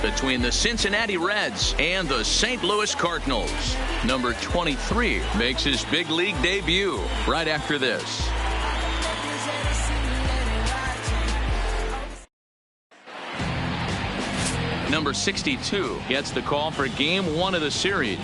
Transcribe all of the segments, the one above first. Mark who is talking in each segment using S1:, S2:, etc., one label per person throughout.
S1: between the Cincinnati Reds and the St. Louis Cardinals. Number 23 makes his big league debut right after this. Number 62 gets the call for game 1 of the series.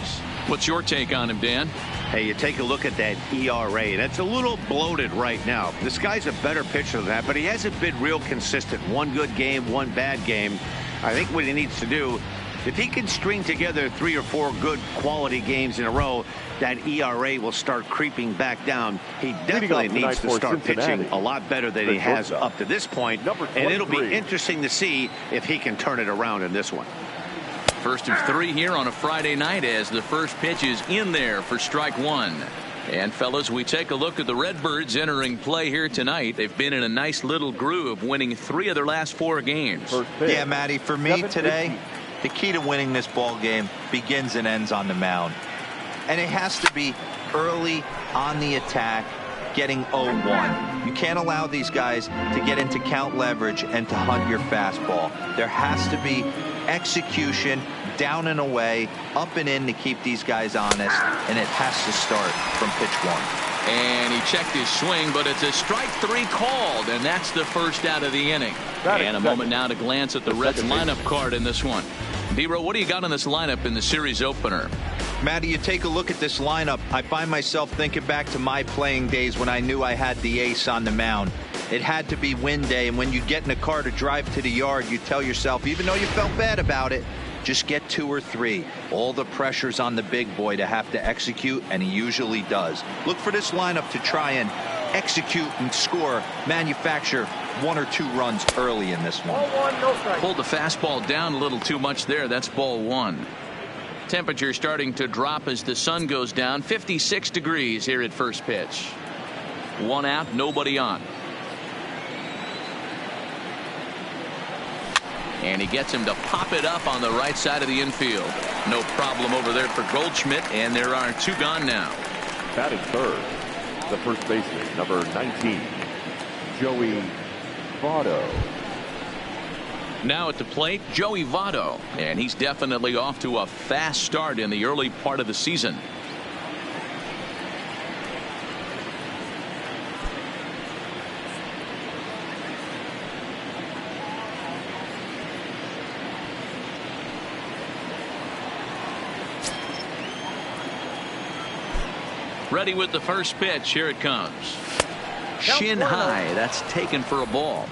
S1: What's your take on him, Dan?
S2: Hey, you take a look at that ERA, and it's a little bloated right now. This guy's a better pitcher than that, but he hasn't been real consistent. One good game, one bad game. I think what he needs to do, if he can string together 3 or 4 good quality games in a row, that ERA will start creeping back down. He definitely needs to start pitching a lot better than he has up to this point, and it'll be interesting to see if he can turn it around in this one.
S1: First of 3 here on a Friday night as the first pitch is in there for strike 1. And fellas, we take a look at the Redbirds entering play here tonight. They've been in a nice little groove, winning 3 of their last 4 games.
S3: Yeah, Matty, for me today, the key to winning this ball game begins and ends on the mound. And it has to be early on the attack, getting 0-1. You can't allow these guys to get into count leverage and to hunt your fastball. There has to be execution, down and away, up and in to keep these guys honest, and it has to start from pitch 1.
S1: And he checked his swing, but it's a strike 3 called, and that's the first out of the inning. And a moment now to glance at the Reds lineup card in this one. D-Row, what do you got on this lineup in the series opener?
S3: Matty, you take a look at this lineup. I find myself thinking back to my playing days when I knew I had the ace on the mound. It had to be win day, and when you get in a car to drive to the yard, you tell yourself, even though you felt bad about it, just get 2 or 3. All the pressure's on the big boy to have to execute, and he usually does. Look for this lineup to try and execute and score, manufacture 1 or 2 runs early in this one.
S1: Pulled the fastball down a little too much there. That's ball 1. Temperature starting to drop as the sun goes down. 56 degrees here at first pitch. 1 out, nobody on. And he gets him to pop it up on the right side of the infield. No problem over there for Goldschmidt, and there are 2 gone now.
S4: Batting third, the first baseman, number 19, Joey Votto.
S1: Now at the plate, Joey Votto, and he's definitely off to a fast start in the early part of the season. Ready with the first pitch. Here it comes. Shin high. That's taken for a ball.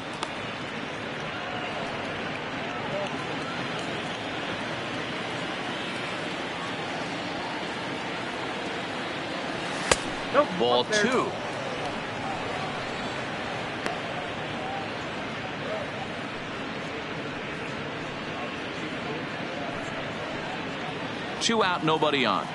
S1: Ball 2. Two out, nobody on.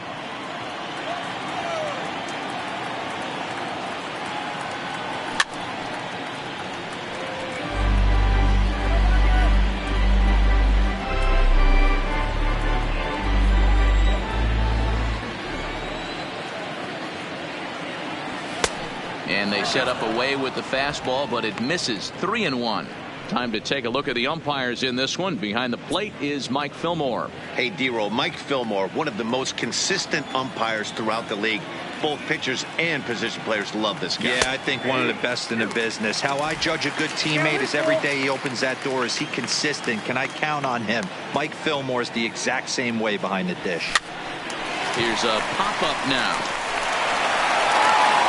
S1: And they set up away with the fastball, but it misses. 3-1. Time to take a look at the umpires in this one. Behind the plate is Mike Fillmore.
S2: Hey, D-Roll, Mike Fillmore, one of the most consistent umpires throughout the league. Both pitchers and position players love this guy.
S3: Yeah, I think one of the best in the business. How I judge a good teammate is every day he opens that door. Is he consistent? Can I count on him? Mike Fillmore is the exact same way behind the dish.
S1: Here's a pop-up now.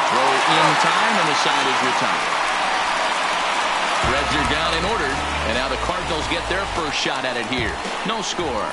S1: Throw in time, and the side is retired. Reds are down and ordered, and now the Cardinals get their first shot at it here. No score.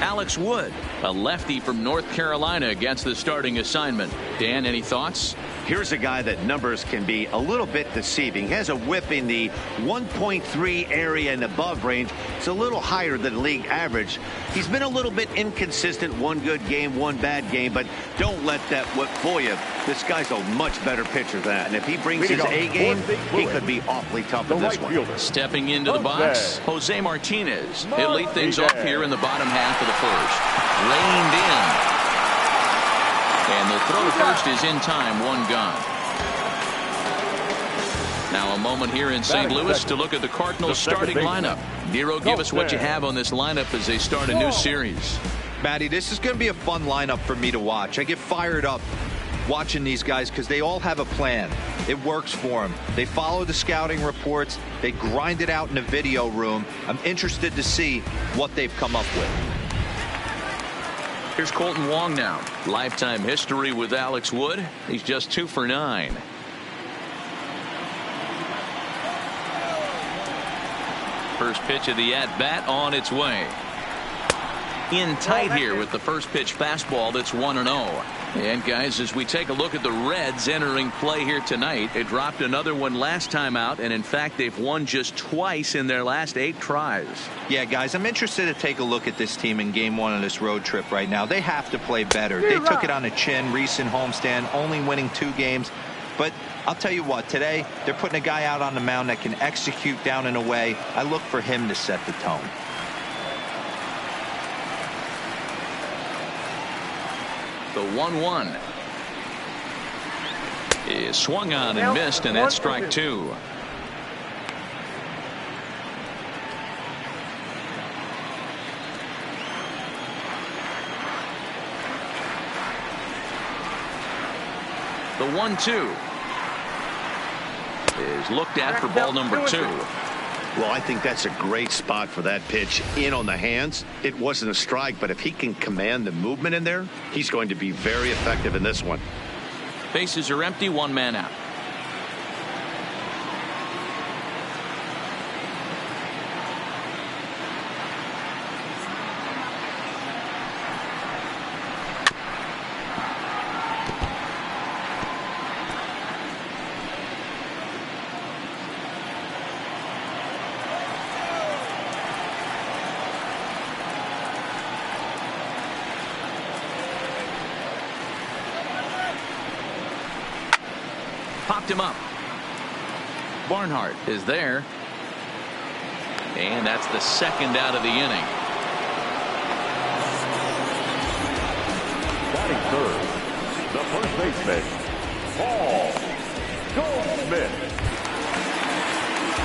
S1: Alex Wood, a lefty from North Carolina, gets the starting assignment. Dan, any thoughts?
S2: Here's a guy that numbers can be a little bit deceiving. He has a whip in the 1.3 area and above range. It's a little higher than league average. He's been a little bit inconsistent. One good game, one bad game, but don't let that whip fool you. This guy's a much better pitcher than that. And if he brings his A game, he could be awfully tough in this one.
S1: Stepping into the box, Jose Martinez. He'll lead things off here in the bottom half of the first. Reined in. And the throw to first is in time. One gone. Now a moment here in St. Louis to look at the Cardinals starting lineup. Nero, give us what you have on this lineup as they start a new series.
S3: Matty, this is going to be a fun lineup for me to watch. I get fired up watching these guys because they all have a plan. It works for them. They follow the scouting reports. They grind it out in the video room. I'm interested to see what they've come up with.
S1: Here's Colton Wong now. Lifetime history with Alex Wood. He's just 2 for 9. First pitch of the at-bat on its way. In tight here with the first pitch fastball that's 1-0. And guys, as we take a look at the Reds entering play here tonight, they dropped another one last time out, and in fact they've won just twice in their last 8 tries.
S3: Yeah, guys, I'm interested to take a look at this team in game 1 of this road trip right now. They have to play better. They took it on the chin, recent homestand, only winning 2 games. But I'll tell you what, today they're putting a guy out on the mound that can execute down and away. I look for him to set the tone.
S1: The 1-1 is swung on and missed, and that's strike 2. The 1-2 is looked at for ball number 2.
S2: Well, I think that's a great spot for that pitch in on the hands. It wasn't a strike, but if he can command the movement in there, he's going to be very effective in this one.
S1: Bases are empty, 1 man out. Popped him up. Barnhart is there. And that's the second out of the inning.
S4: Batting third, the first baseman, Paul Goldschmidt.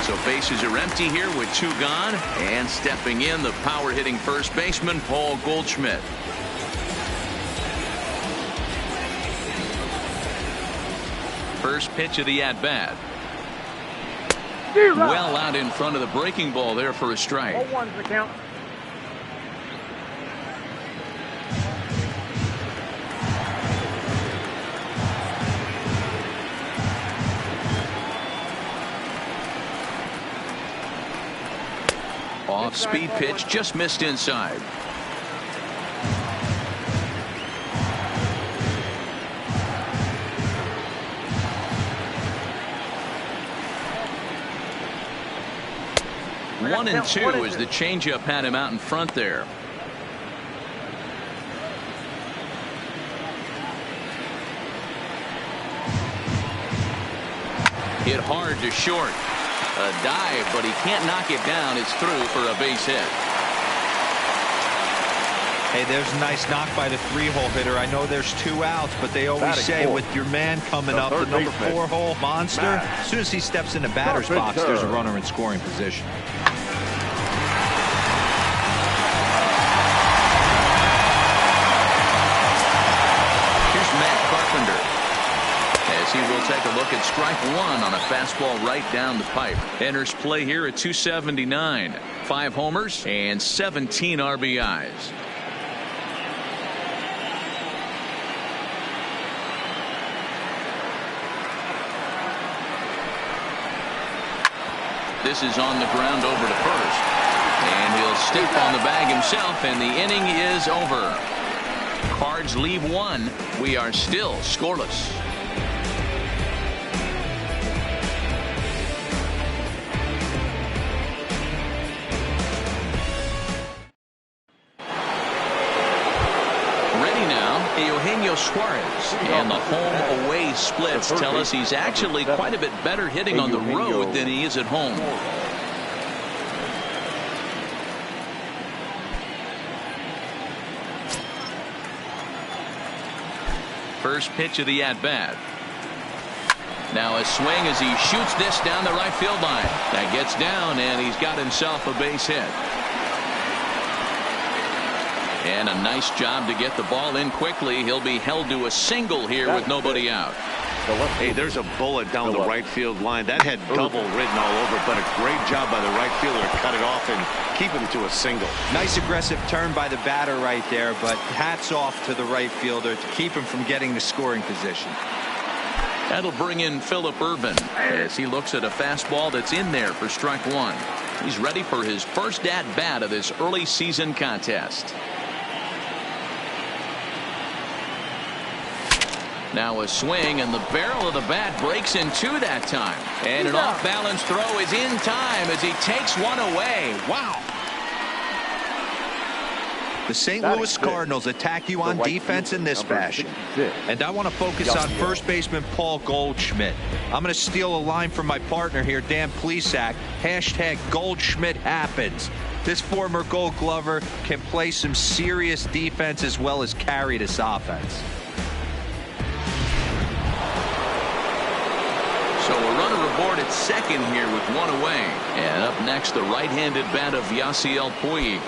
S1: So bases are empty here with 2 gone. And stepping in, the power hitting first baseman, Paul Goldschmidt. First pitch of the at-bat. Well out in front of the breaking ball there for a strike.
S5: 0-1's the count.
S1: Off-speed pitch, just missed inside. One and 2 as the changeup had him out in front there. Hit hard to short. A dive, but he can't knock it down. It's through for a base hit.
S3: Hey, there's a nice knock by the 3-hole hitter. I know there's 2 outs, but they always say with your man coming up, the number 4-hole monster, as soon as he steps in the batter's box, there's a runner in scoring position.
S1: Here's Matt Carpenter as he will take a look at strike 1 on a fastball right down the pipe. Enters play here at 279. 5 homers and 17 RBIs. This is on the ground over to first. And he'll step on the bag himself, and the inning is over. Cards leave 1. We are still scoreless. Ready now, Eugenio Suarez. And the home-away splits tell us he's actually quite a bit better hitting on the road than he is at home. First pitch of the at-bat. Now a swing as he shoots this down the right field line. That gets down, and he's got himself a base hit. And a nice job to get the ball in quickly. He'll be held to a single here with nobody out.
S2: Hey, there's a bullet down the right field line. That had double written all over, but a great job by the right fielder to cut it off and keep him to a single.
S3: Nice aggressive turn by the batter right there, but hats off to the right fielder to keep him from getting the scoring position.
S1: That'll bring in Phillip Ervin as he looks at a fastball that's in there for strike one. He's ready for his first at-bat of this early season contest. Now a swing, and the barrel of the bat breaks in two that time. And an off-balance throw is in time as he takes one away. Wow.
S3: The St. Louis Cardinals attack you on defense in this fashion. And I want to focus on first baseman Paul Goldschmidt. I'm going to steal a line from my partner here, Dan Plesac. Hashtag Goldschmidt happens. This former Gold Glover can play some serious defense as well as carry this offense.
S1: So a runner aboard at second here with one away. And up next, the right-handed bat of Yasiel Puig.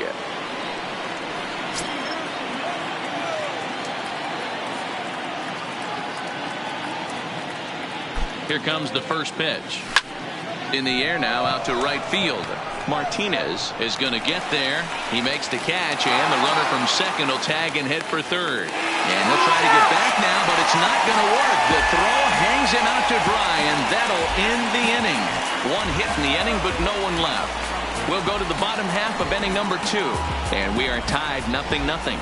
S1: Here comes the first pitch. In the air now, out to right field. Martinez is going to get there. He makes the catch, and the runner from second will tag and head for third. And he'll try to get back now, but it's not going to work. The throw hangs him out to dry, and that'll end the inning. One hit in the inning, but no one left. We'll go to the bottom half of inning number 2, and we are tied 0-0.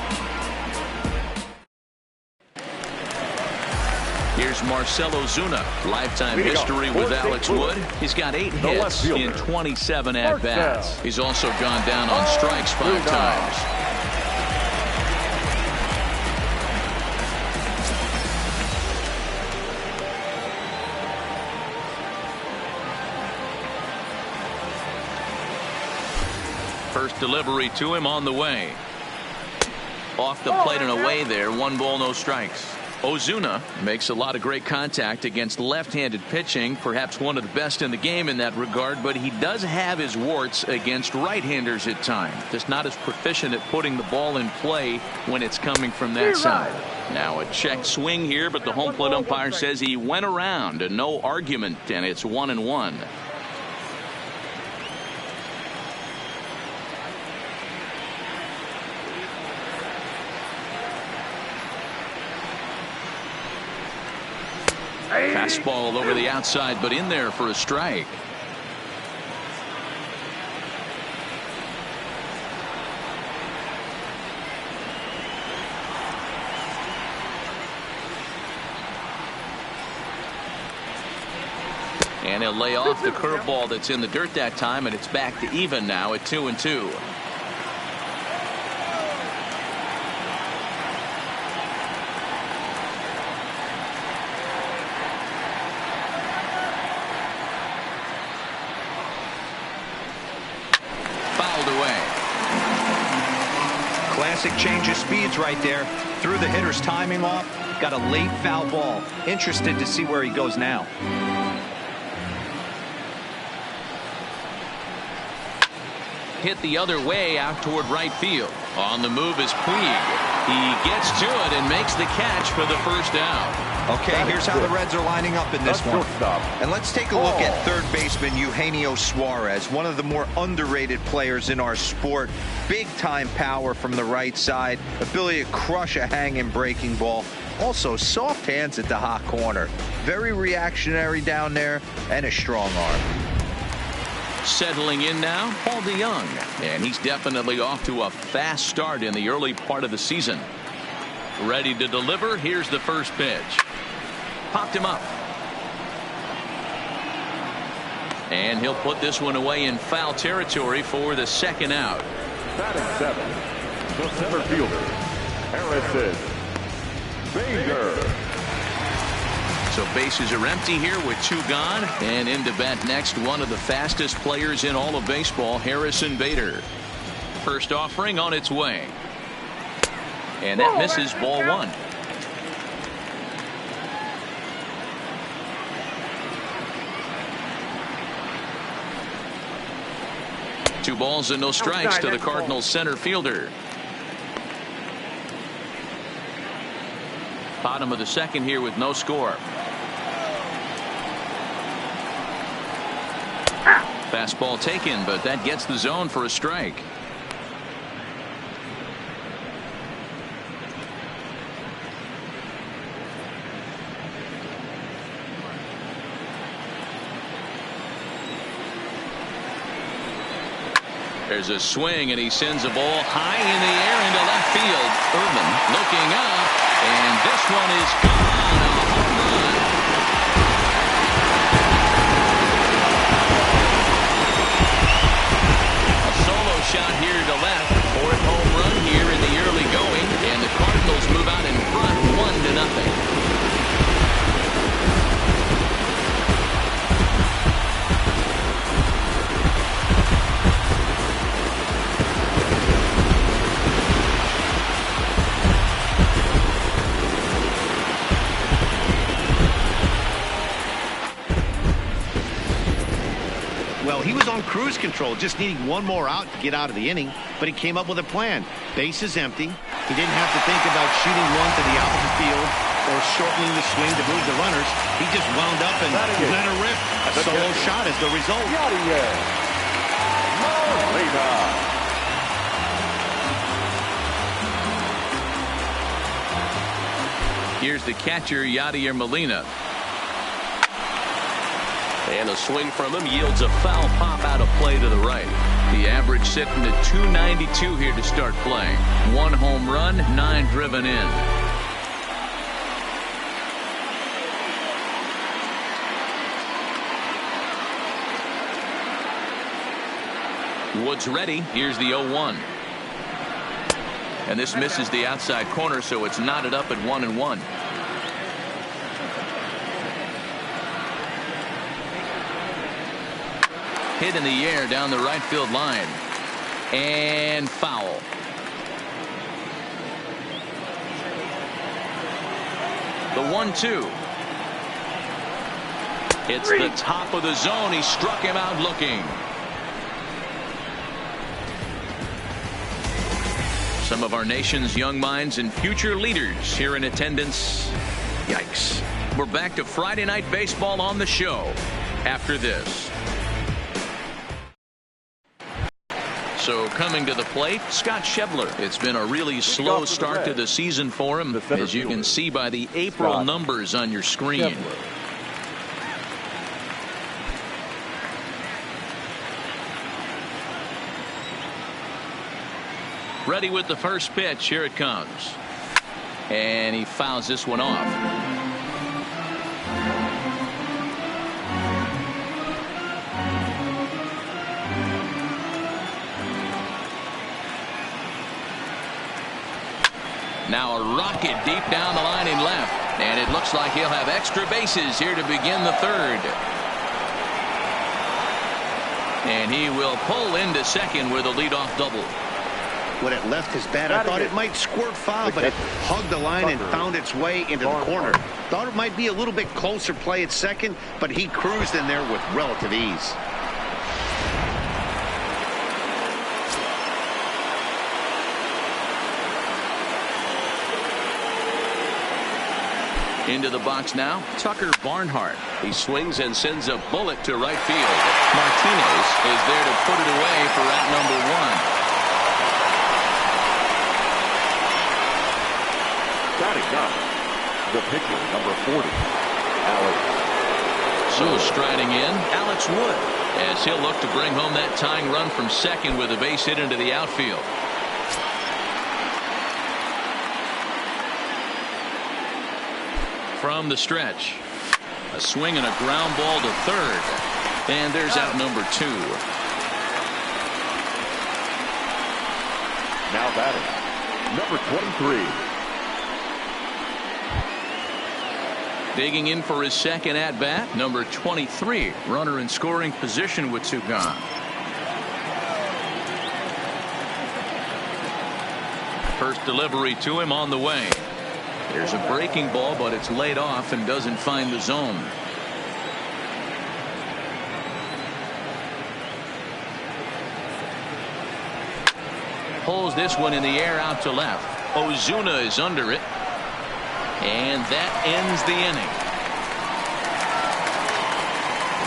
S1: Here's Marcell Ozuna. Lifetime history with Alex Wood. He's got 8 hits in 27 at-bats. He's also gone down on strikes 5 times. First delivery to him on the way. Off the plate and away there. 1 ball, no strikes. Ozuna makes a lot of great contact against left-handed pitching, perhaps one of the best in the game in that regard, but he does have his warts against right-handers at times. Just not as proficient at putting the ball in play when it's coming from that side. Now a check swing here, but the home plate umpire says he went around, and no argument, and it's 1-1. Fastball over the outside, but in there for a strike. And he'll lay off the curveball that's in the dirt that time, and it's back to even now at 2-2.
S3: Classic change of speeds right there. Threw the hitter's timing off. Got a late foul ball. Interested to see where he goes now.
S1: Hit the other way out toward right field. On the move is Puig. He gets to it and makes the catch for the first out.
S3: Okay, here's how the Reds are lining up in this one. And let's take a look at third baseman Eugenio Suarez, one of the more underrated players in our sport. Big time power from the right side, ability to crush a hanging breaking ball. Also soft hands at the hot corner. Very reactionary down there, and a strong arm.
S1: Settling in now, Paul DeYoung, and he's definitely off to a fast start in the early part of the season. Ready to deliver. Here's the first pitch. Popped him up. And he'll put this one away in foul territory for the second out.
S4: Batting 7, the center fielder, Harrison Bader.
S1: So bases are empty here with 2 gone, and into bat next, one of the fastest players in all of baseball, Harrison Bader. First offering on its way, and that misses ball 1. 2 balls and no strikes to the Cardinals center fielder. Bottom of the second here with no score. Fastball taken, but that gets the zone for a strike. There's a swing, and he sends a ball high in the air into left field. Urban looking up, and this one is gone. A home run. A solo shot here to left. 4th home run here in the early going, and the Cardinals move out in front 1-0.
S2: Well, he was on cruise control, just needing one more out to get out of the inning, but he came up with a plan. Base is empty. He didn't have to think about shooting one to the opposite field or shortening the swing to move the runners. He just wound up and let her rip. A solo shot is the result.
S1: Here's the catcher, Yadier Molina. And a swing from him yields a foul pop out of play to the right. The average sitting at 292 here to start play. 1 home run, 9 driven in. Woods ready. Here's the 0-1. And this misses the outside corner, so it's knotted up at 1-1. Hit in the air down the right field line. And foul. The 1-2. It's the top of the zone. He struck him out looking. Some of our nation's young minds and future leaders here in attendance. Yikes. We're back to Friday Night Baseball on the show after this. So coming to the plate, Scott Schebler. It's been a really slow start to the season for him, as you can see by the April numbers on your screen. Ready with the first pitch. Here it comes. And he fouls this one off. Now a rocket deep down the line in left. And it looks like he'll have extra bases here to begin the 3rd. And he will pull into second with a leadoff double.
S2: When it left his bat, I thought it might squirt foul, but it hugged the line and found its way into the corner. Thought it might be a little bit closer play at second, but he cruised in there with relative ease.
S1: Into the box now, Tucker Barnhart. He swings and sends a bullet to right field. Martinez is there to put it away for out number 1.
S4: Batting up, the pitcher, number 40, Alex.
S1: So striding in, Alex Wood, as he'll look to bring home that tying run from second with a base hit into the outfield. From the stretch, a swing and a ground ball to third, and there's out number 2.
S4: Now batting, number 23.
S1: Digging in for his second at bat, number 23, runner in scoring position with 2 gone. First delivery to him on the way. There's a breaking ball, but it's laid off and doesn't find the zone. pulls this one in the air out to left. Ozuna is under it. And that ends the inning.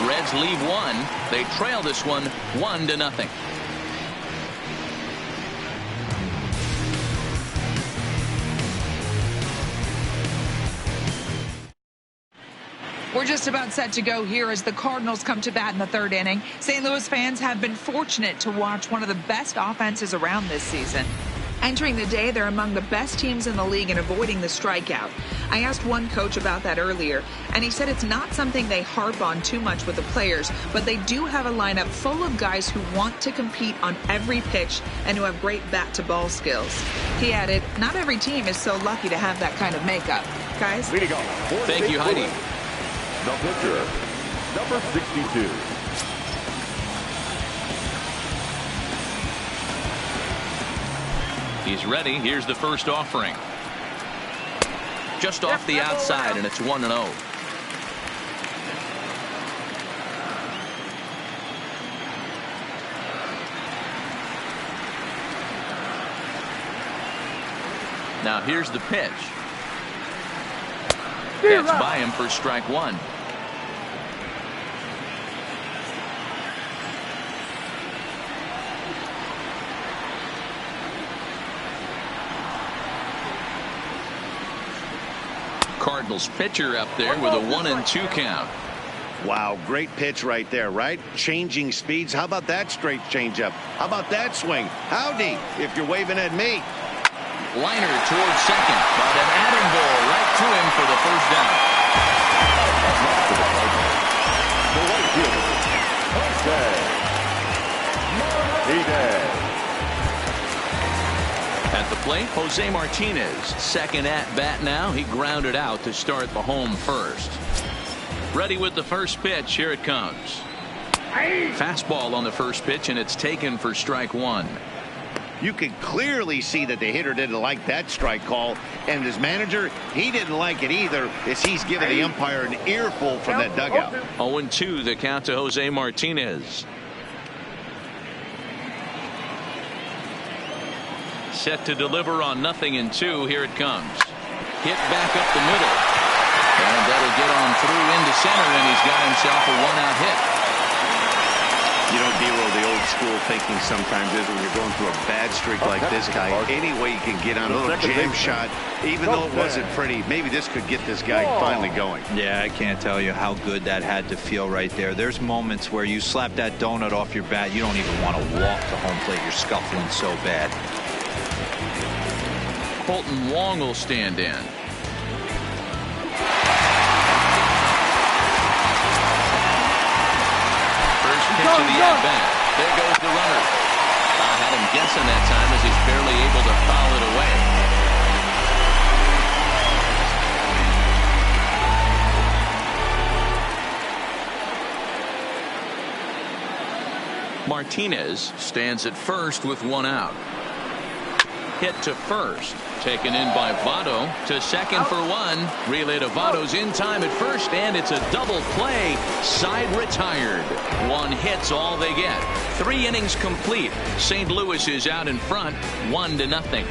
S1: Reds lead one. They trail this one 1-0.
S5: We're just about set to go here as the Cardinals come to bat in the third inning. St. Louis fans have been fortunate to watch one of the best offenses around this season. Entering the day, they're among the best teams in the league in avoiding the strikeout. I asked one coach about that earlier, and he said it's not something they harp on too much with the players, but they do have a lineup full of guys who want to compete on every pitch and who have great bat-to-ball skills. He added, not every team is so lucky to have that kind of makeup. Guys?
S1: Thank you, Heidi.
S4: The pitcher, number 62.
S1: He's ready. Here's the first offering. Just off the outside, and it's 1-0. Now here's the pitch. That's by him for strike one. Cardinals pitcher up there with a 1-2 count.
S2: Wow, great pitch right there, right? Changing speeds. How about that straight changeup? How about that swing? Howdy, if you're waving at me.
S1: Liner towards second, but an atom ball right to him for the first down.
S4: The right fielder,
S1: At the plate, Jose Martinez, second at bat now. He grounded out to start the home first. Ready with the first pitch. Here it comes. Fastball on the first pitch, and it's taken for strike one.
S2: You can clearly see that the hitter didn't like that strike call, and his manager, he didn't like it either, as he's giving the umpire an earful from that dugout.
S1: 0-2 the count to Jose Martinez. Set to deliver on 0-2. Here it comes. Hit back up the middle. And that'll get on through into center, and he's got himself a one-out hit.
S2: You know, Dero, the old school thinking sometimes is when you're going through a bad streak like this guy, any way you can get on a little jam shot, even though it wasn't pretty, maybe this could get this guy finally going.
S3: Yeah, I can't tell you how good that had to feel right there. There's moments where you slap that donut off your bat, you don't even want to walk to home plate. You're scuffling so bad.
S1: Colton Wong will stand in. First pitch of the at-bat. There goes the runner. I had him guessing that time as he's barely able to foul it away. Martinez stands at first with one out. Hit to first, taken in by Votto, to second for one. Relay to Votto's in time at first, and it's a double play. Side retired. One hit's all they get. 3 innings complete. St. Louis is out in front, 1-0.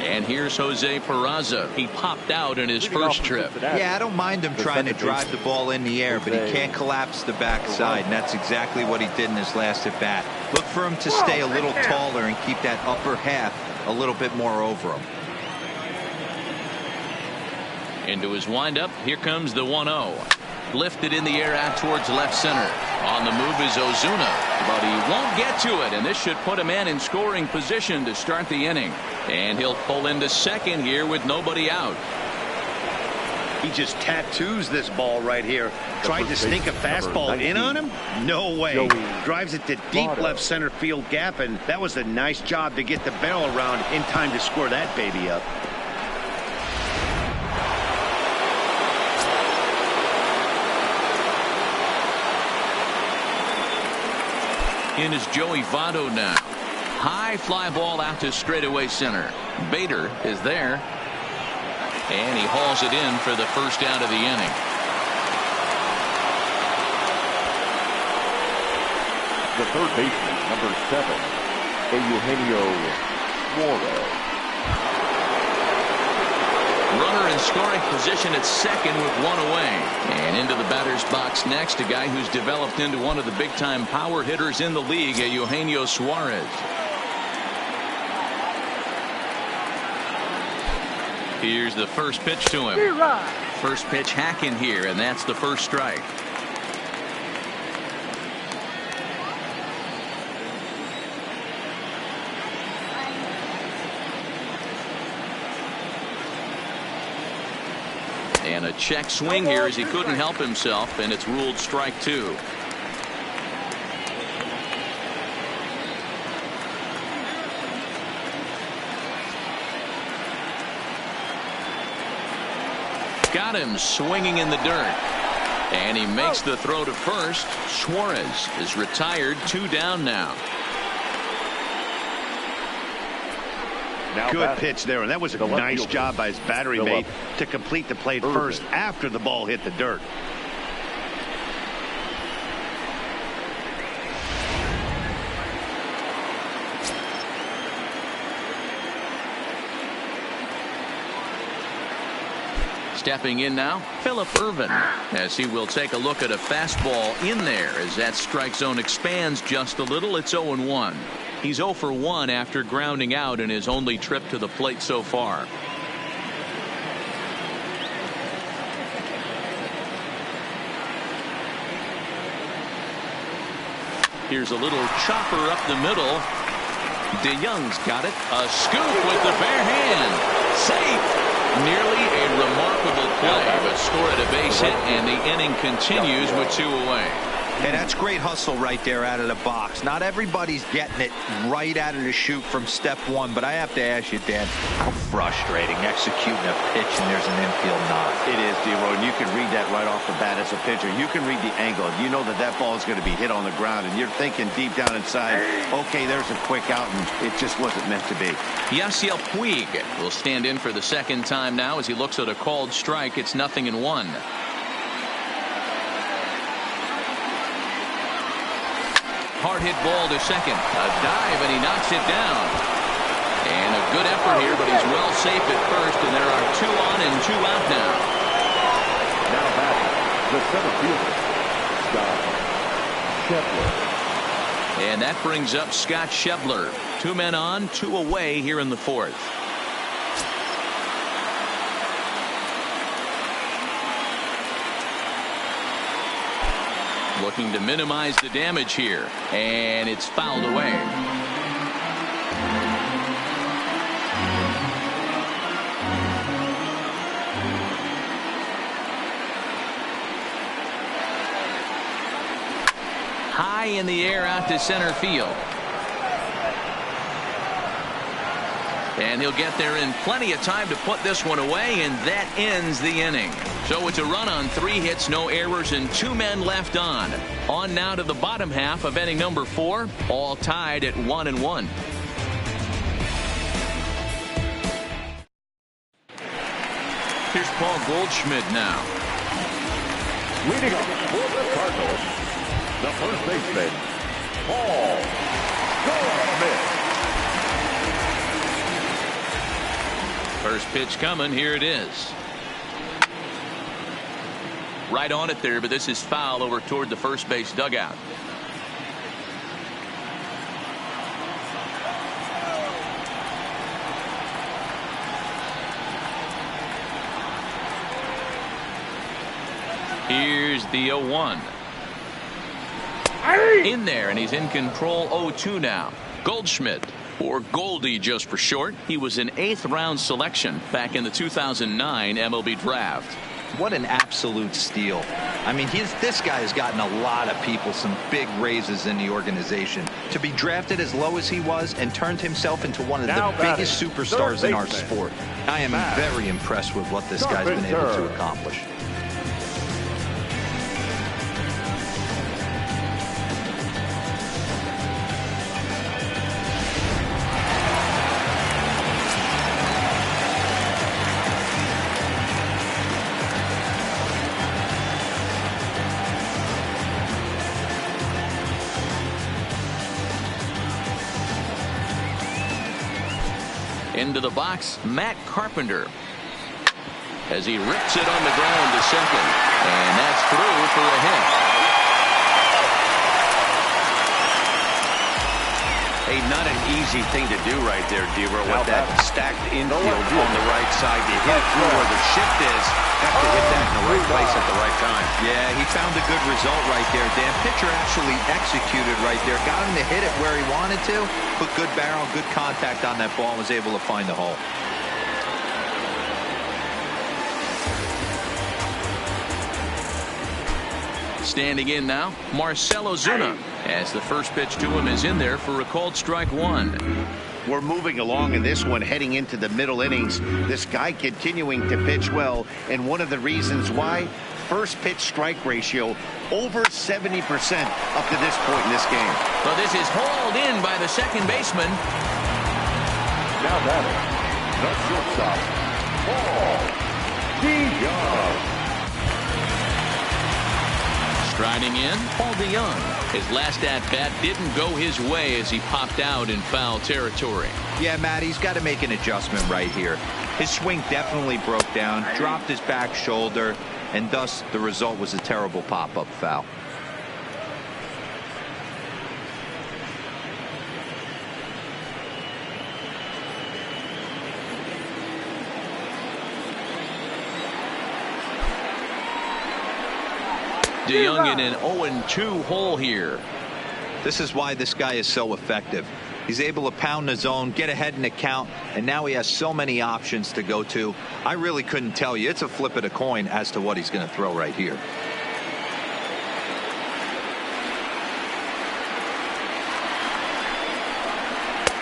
S1: And here's Jose Peraza. He popped out in his first trip.
S3: Yeah, I don't mind him trying to drive the ball in the air, but he can't collapse the backside, and that's exactly what he did in his last at bat. Look for him to stay a little taller and keep that upper half a little bit more over him.
S1: Into his windup, here comes the 1-0. Lifted in the air out towards left center. On the move is Ozuna, but he won't get to it, and this should put a man in scoring position to start the inning. And he'll pull into second here with nobody out.
S2: He just tattoos this ball right here. Tried to sneak a fastball in on him? No way. Drives it to deep left center field gap, and that was a nice job to get the barrel around in time to score that baby up.
S1: In is Joey Votto now. High fly ball out to straightaway center. Bader is there. And he hauls it in for the first out of the inning.
S4: the third baseman, number 7, Eugenio Suarez.
S1: Runner in scoring position at second with one away. And into the batter's box next, a guy who's developed into one of the big-time power hitters in the league, Eugenio Suarez. Here's the first pitch to him. First pitch hacking here, and that's the first strike. And a check swing here as he couldn't help himself, and it's ruled strike 2. Got him swinging in the dirt. And he makes the throw to first. Suarez is retired, 2 down now.
S2: Good pitch there, and that was a nice job by his battery mate to complete the play first after the ball hit the dirt.
S1: Stepping in now, Phillip Ervin, as he will take a look at a fastball in there as that strike zone expands just a little. It's 0-1. He's 0 for 1 after grounding out in his only trip to the plate so far. Here's a little chopper up the middle. DeYoung's got it. A scoop with the bare hand. Safe. Nearly a remarkable play, but score at a base hit, and the inning continues with 2 away.
S3: And that's great hustle right there out of the box. Not everybody's getting it right out of the chute from step 1, but I have to ask you, Dan, how frustrating executing a pitch and there's an infield knock.
S2: It is, D-Roy, and you can read that right off the bat as a pitcher. You can read the angle. You know that that ball is going to be hit on the ground, and you're thinking deep down inside, okay, there's a quick out, and it just wasn't meant to be.
S1: Yasiel Puig will stand in for the second time now as he looks at a called strike. It's 0-1. Hard hit ball to second. A dive, and he knocks it down. And a good effort here, but he's well safe at first, and there are 2 on and 2 out now.
S4: Now batting, the center fielder, Scott Schebler.
S1: And that brings up Scott Schebler. 2 men on, 2 away here in the 4th. Looking to minimize the damage here, and it's fouled away. High in the air out to center field. And he'll get there in plenty of time to put this one away, and that ends the inning. So it's a run on 3 hits, no errors, and 2 men left on. On now to the bottom half of inning number 4, all tied at 1-1. Here's Paul Goldschmidt now.
S4: Leading up for the Cardinals, the first baseman, Paul Goldschmidt.
S1: First pitch coming. Here it is. Right on it there, but this is foul over toward the first base dugout. Here's the 0-1. In there, and he's in control. 0-2 now. Goldschmidt, or Goldie just for short. He was an 8th round selection back in the 2009 MLB draft.
S3: What an absolute steal. I mean, this guy has gotten a lot of people some big raises in the organization. To be drafted as low as he was and turned himself into one of the biggest superstars in our sport. I am very impressed with what this guy's been able to accomplish.
S1: Into the box, Matt Carpenter. As he rips it on the ground to second. And that's through for a hit.
S2: Hey, not an easy thing to do right there, Deaver, with that stacked infield on the right side. To hit it through where the shift is, have to hit that in the right place at the right time.
S3: Yeah, he found a good result right there, Dan. Pitcher actually executed right there. Got him to hit it where he wanted to. Put good barrel, good contact on that ball, and was able to find the hole.
S1: Standing in now, Marcell Ozuna, as the first pitch to him is in there for a called strike one.
S2: We're moving along in this one, heading into the middle innings. This guy continuing to pitch well, and one of the reasons why, first pitch strike ratio over 70% up to this point in this game.
S1: Well, this is hauled in by the second baseman.
S4: Now batting, the shortstop, Paul DeYoung.
S1: Striding in, Paul DeYoung. His last at-bat didn't go his way as he popped out in foul territory.
S3: Yeah, Matt, he's got to make an adjustment right here. His swing definitely broke down, dropped his back shoulder, and thus the result was a terrible pop-up foul.
S1: DeYoung in an 0-2 hole here.
S3: This is why this guy is so effective. He's able to pound the zone, get ahead in the count, and now he has so many options to go to. I really couldn't tell you. It's a flip of the coin as to what he's going to throw right here.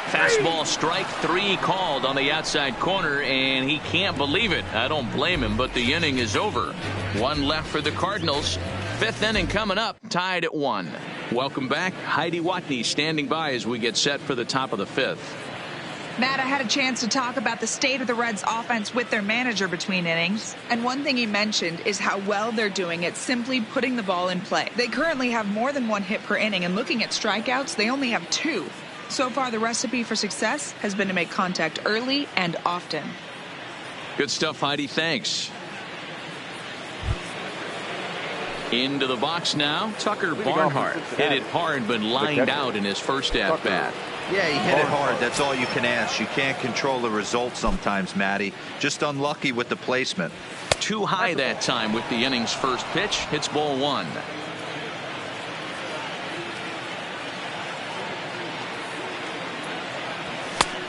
S1: Fastball strike three called on the outside corner, and he can't believe it. I don't blame him, but the inning is over. One left for the Cardinals. Fifth inning coming up, tied at 1. Welcome back. Heidi Watney standing by as we get set for the top of the fifth.
S5: Matt, I had a chance to talk about the state of the Reds offense with their manager between innings. And one thing he mentioned is how well they're doing at simply putting the ball in play. They currently have more than 1 hit per inning, and looking at strikeouts, they only have 2. So far, the recipe for success has been to make contact early and often.
S1: Good stuff, Heidi. Thanks. Into the box now, Tucker Barnhart. Hit it hard, but lined out in his first at-bat.
S3: Yeah, he hit it hard. That's all you can ask. You can't control the result sometimes, Matty. Just unlucky with the placement.
S1: Too high that time with the inning's first pitch. Hits ball 1.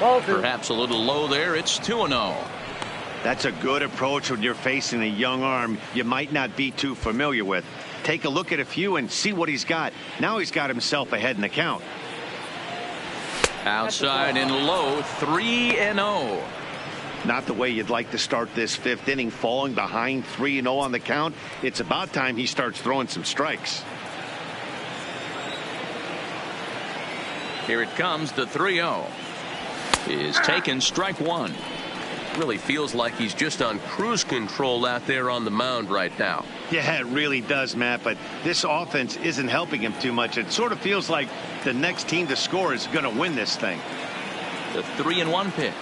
S1: Perhaps a little low there. It's 2-0.
S2: That's a good approach when you're facing a young arm you might not be too familiar with. Take a look at a few and see what he's got. Now he's got himself ahead in the count.
S1: Outside and low, 3-0.
S2: Not the way you'd like to start this fifth inning, falling behind 3-0 on the count. It's about time he starts throwing some strikes.
S1: Here it comes, the 3-0. Is taken, strike 1.
S6: Really feels like he's just on cruise control out there on the mound right now.
S2: Yeah, it really does, Matt, but this offense isn't helping him too much. It sort of feels like the next team to score is going to win this thing.
S1: The 3-1 pitch.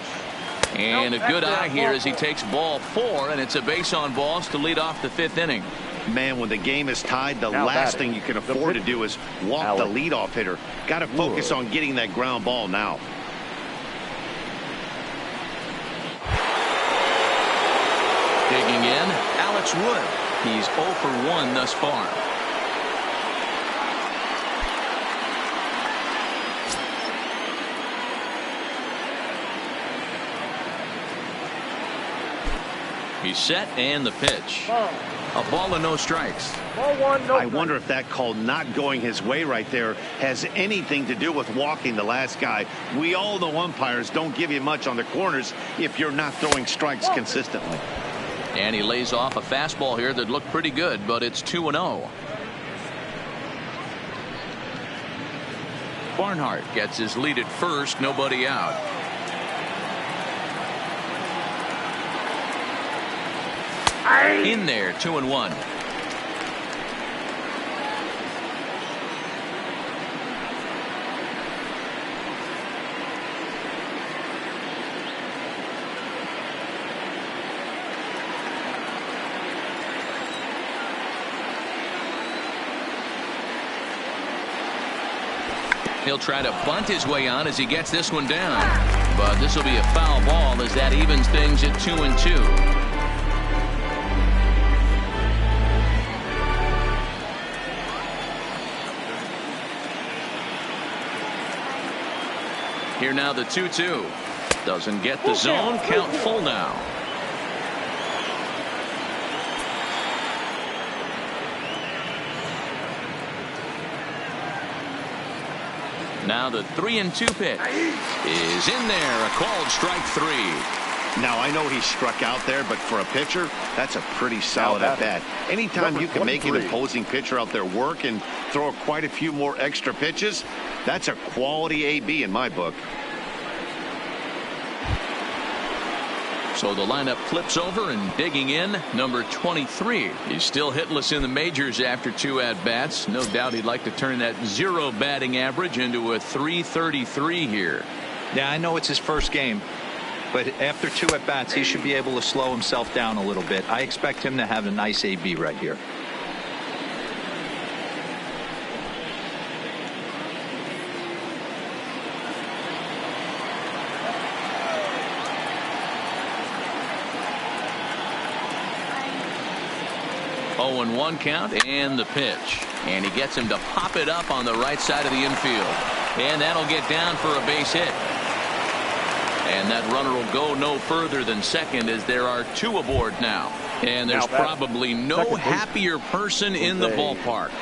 S1: And a good eye here as he takes ball 4, and it's a base on balls to lead off the fifth inning.
S2: Man, when the game is tied, the last thing you can afford to do is walk the leadoff hitter. Got to focus on getting that ground ball now.
S1: Digging in, Alex Wood. He's 0 for 1 thus far. He's set, and the pitch. A ball and no strikes.
S2: I wonder if that call not going his way right there has anything to do with walking the last guy. We all know umpires don't give you much on the corners if you're not throwing strikes consistently.
S1: And he lays off a fastball here that looked pretty good, but it's 2-0. Barnhart gets his lead at first, nobody out. In there, 2-1. He'll try to bunt his way on as he gets this one down. But this will be a foul ball as that evens things at 2-2. Here now the 2-2. Doesn't get the zone. Count full now. Now the 3-2 pitch is in there. A called strike 3.
S2: Now I know he struck out there, but for a pitcher, that's a pretty solid at bat. Anytime you can make an opposing pitcher out there work and throw quite a few more extra pitches, that's a quality AB in my book.
S1: So the lineup flips over, and digging in, number 23. He's still hitless in the majors after 2 at-bats. No doubt he'd like to turn that 0 batting average into a .333 here.
S3: Yeah, I know it's his first game, but after 2 at-bats, he should be able to slow himself down a little bit. I expect him to have a nice AB right here.
S1: Oh, 0-1 count, and the pitch. And he gets him to pop it up on the right side of the infield. And that'll get down for a base hit. And that runner will go no further than second, as there are 2 aboard now. And there's probably no happier person in the ballpark.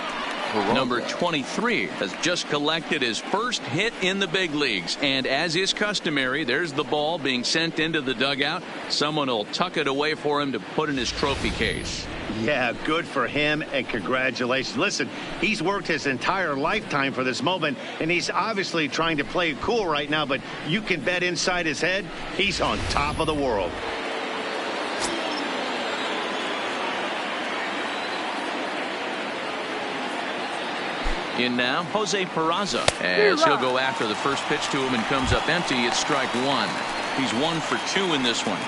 S1: Number 23 has just collected his first hit in the big leagues. And as is customary, there's the ball being sent into the dugout. Someone will tuck it away for him to put in his trophy case.
S2: Yeah, good for him, and congratulations. Listen, he's worked his entire lifetime for this moment, and he's obviously trying to play it cool right now, but you can bet inside his head, he's on top of the world.
S1: In now, Jose Peraza, as he'll go after the first pitch to him and comes up empty. It's strike 1. He's 1 for 2 in this one.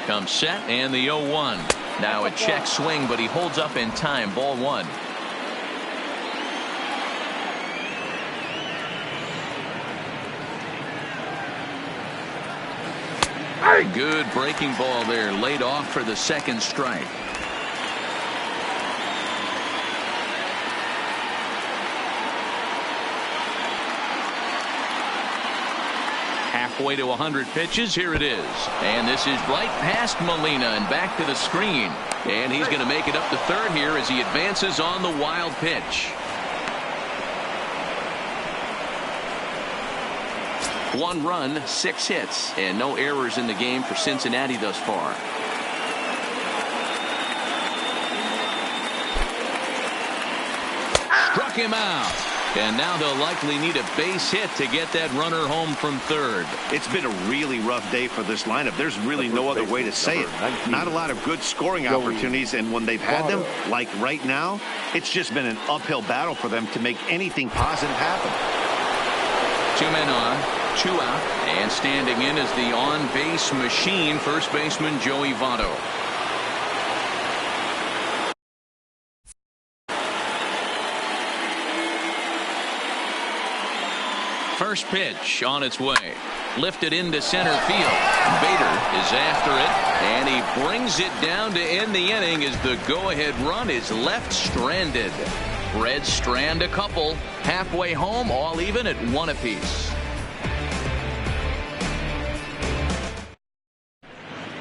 S1: Comes set, and the 0-1. Now a check swing, but he holds up in time. Ball 1. Good breaking ball there, laid off for the second strike. Halfway to 100 pitches. Here it is. And this is right past Molina and back to the screen. And he's going to make it up to third here as he advances on the wild pitch. 1 run, 6 hits, and no errors in the game for Cincinnati thus far. Struck him out. And now they'll likely need a base hit to get that runner home from third.
S2: It's been a really rough day for this lineup. There's really no other way to say it. Not a lot of good scoring opportunities, and when they've had them, like right now, it's just been an uphill battle for them to make anything positive happen.
S1: 2 men on, 2 out, and standing in is the on-base machine, first baseman Joey Votto. First pitch on its way. Lifted into center field. Bader is after it, and he brings it down to end the inning as the go-ahead run is left stranded. Reds strand a couple. Halfway home, all even at 1 apiece.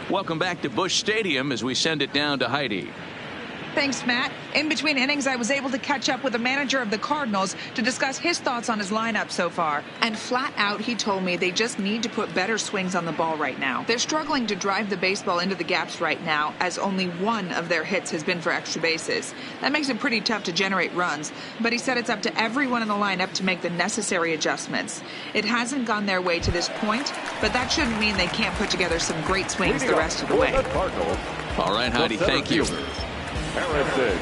S1: Welcome back to Busch Stadium as we send it down to Heidi.
S5: Thanks, Matt. In between innings, I was able to catch up with the manager of the Cardinals to discuss his thoughts on his lineup so far. And flat out, he told me they just need to put better swings on the ball right now. They're struggling to drive the baseball into the gaps right now, as only 1 of their hits has been for extra bases. That makes it pretty tough to generate runs, but he said it's up to everyone in the lineup to make the necessary adjustments. It hasn't gone their way to this point, but that shouldn't mean they can't put together some great swings the rest of the way.
S1: All right, Heidi, thank you.
S4: Harrison.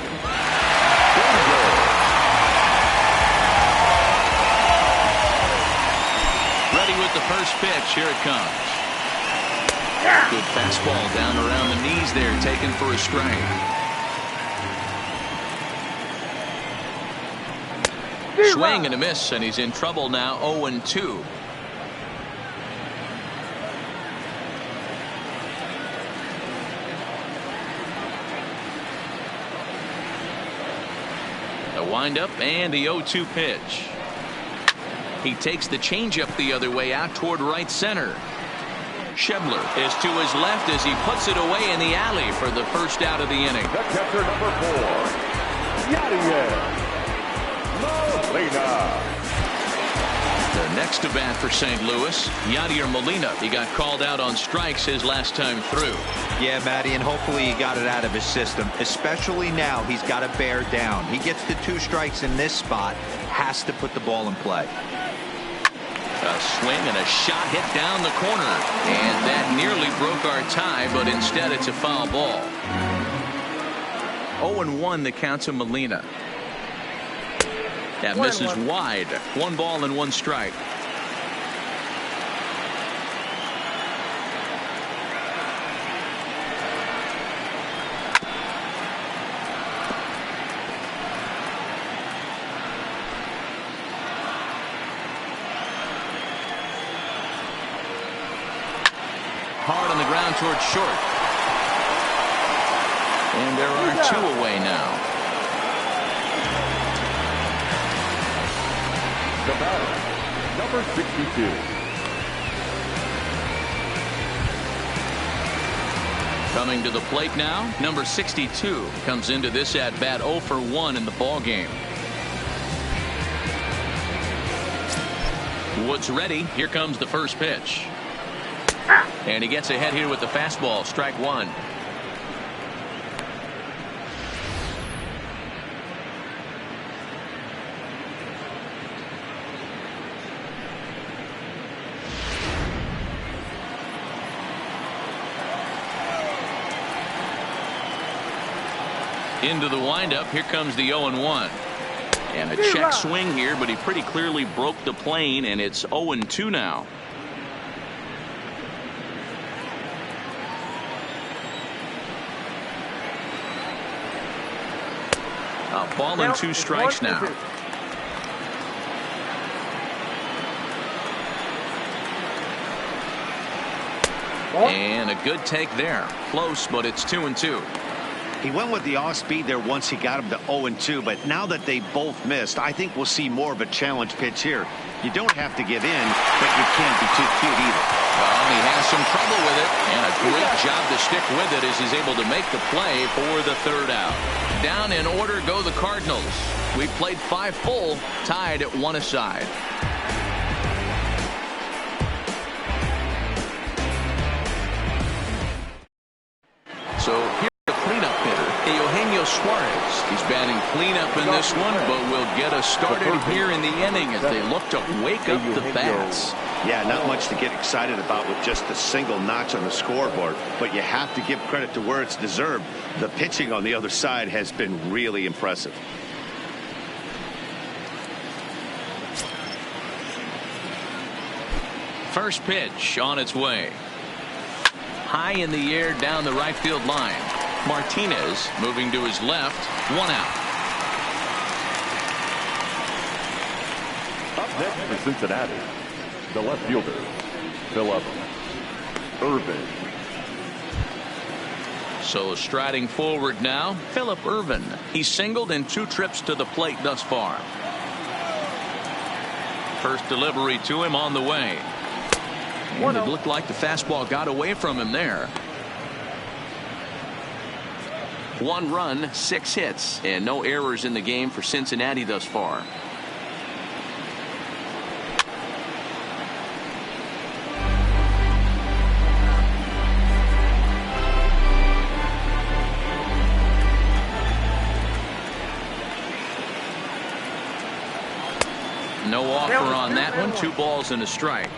S1: Ready with the first pitch. Here it comes. Good fastball down around the knees there, taken for a strike. Swing and a miss, and he's in trouble now. 0-2. The windup and the 0-2 pitch. He takes the changeup the other way out toward right center. Schebler is to his left as he puts it away in the alley for the first out of the inning.
S4: The catcher, number 4, Yadier Molina.
S1: The next to bat for St. Louis, Yadier Molina. He got called out on strikes his last time through.
S3: Yeah, Matty, and hopefully he got it out of his system. Especially now, he's got to bear down. He gets the 2 strikes in this spot, has to put the ball in play.
S1: A swing and a shot hit down the corner, and that nearly broke our tie, but instead it's a foul ball. 0-1 the count to Molina. That misses wide. 1 ball and 1 strike. Hard on the ground towards short. And there are 2 away now.
S4: The batter, number 62.
S1: Coming to the plate now, number 62 comes into this at bat 0 for 1 in the ball game. Woods ready. Here comes the first pitch. And he gets ahead here with the fastball. Strike 1. Into the windup. Here comes the 0-1. And a check swing here, but he pretty clearly broke the plane, and it's 0-2 now. A ball and 2 strikes now. And a good take there. Close, but it's 2-2.
S2: He went with the off speed there once he got him to 0-2, but now that they both missed, I think we'll see more of a challenge pitch here. You don't have to give in, but you can't be too cute either.
S1: Well, he has some trouble with it, and a great job to stick with it as he's able to make the play for the 3rd out. Down in order go the Cardinals. We played 5 full, tied at 1 aside. So here's the cleanup hitter, Eugenio Suarez. He's batting cleanup in this one, but will get us started here in the inning as they look to wake up the bats.
S2: Yeah, not much to get excited about with just a single notch on the scoreboard, but you have to give credit to where it's deserved. The pitching on the other side has been really impressive.
S1: First pitch on its way. High in the air down the right field line. Martinez moving to his left. 1 out.
S4: Up next for Cincinnati, the left fielder, Philip Irvin.
S1: So striding forward now, Philip Irvin. He's singled in 2 trips to the plate thus far. First delivery to him on the way. And it looked like the fastball got away from him there. 1 run, 6 hits, and no errors in the game for Cincinnati thus far. No offer on that one. 2 balls and a strike.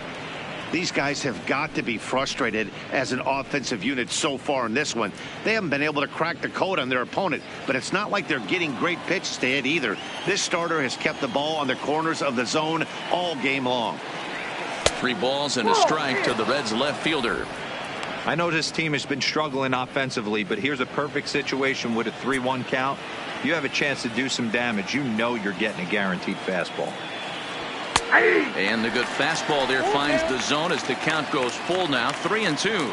S2: These guys have got to be frustrated as an offensive unit so far in this one. They haven't been able to crack the code on their opponent, but it's not like they're getting great pitches to hit either. This starter has kept the ball on the corners of the zone all game long.
S1: 3 balls and a strike to the Reds left fielder.
S3: I know this team has been struggling offensively, but here's a perfect situation with a 3-1 count. You have a chance to do some damage. You know you're getting a guaranteed fastball.
S1: And the good fastball there finds the zone as the count goes full now, 3-2.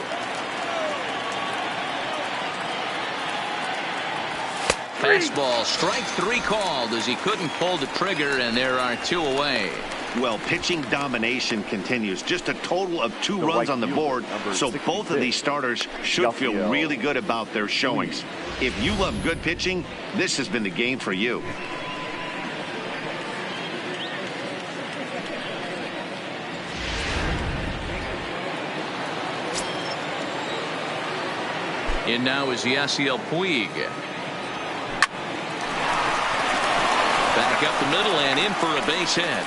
S1: Fastball, strike 3 called as he couldn't pull the trigger, and there are 2 away.
S2: Well, pitching domination continues. Just a total of 2 runs on the board, so both of these starters should feel really good about their showings. If you love good pitching, this has been the game for you.
S1: In now is Yasiel Puig. Back up the middle and in for a base hit.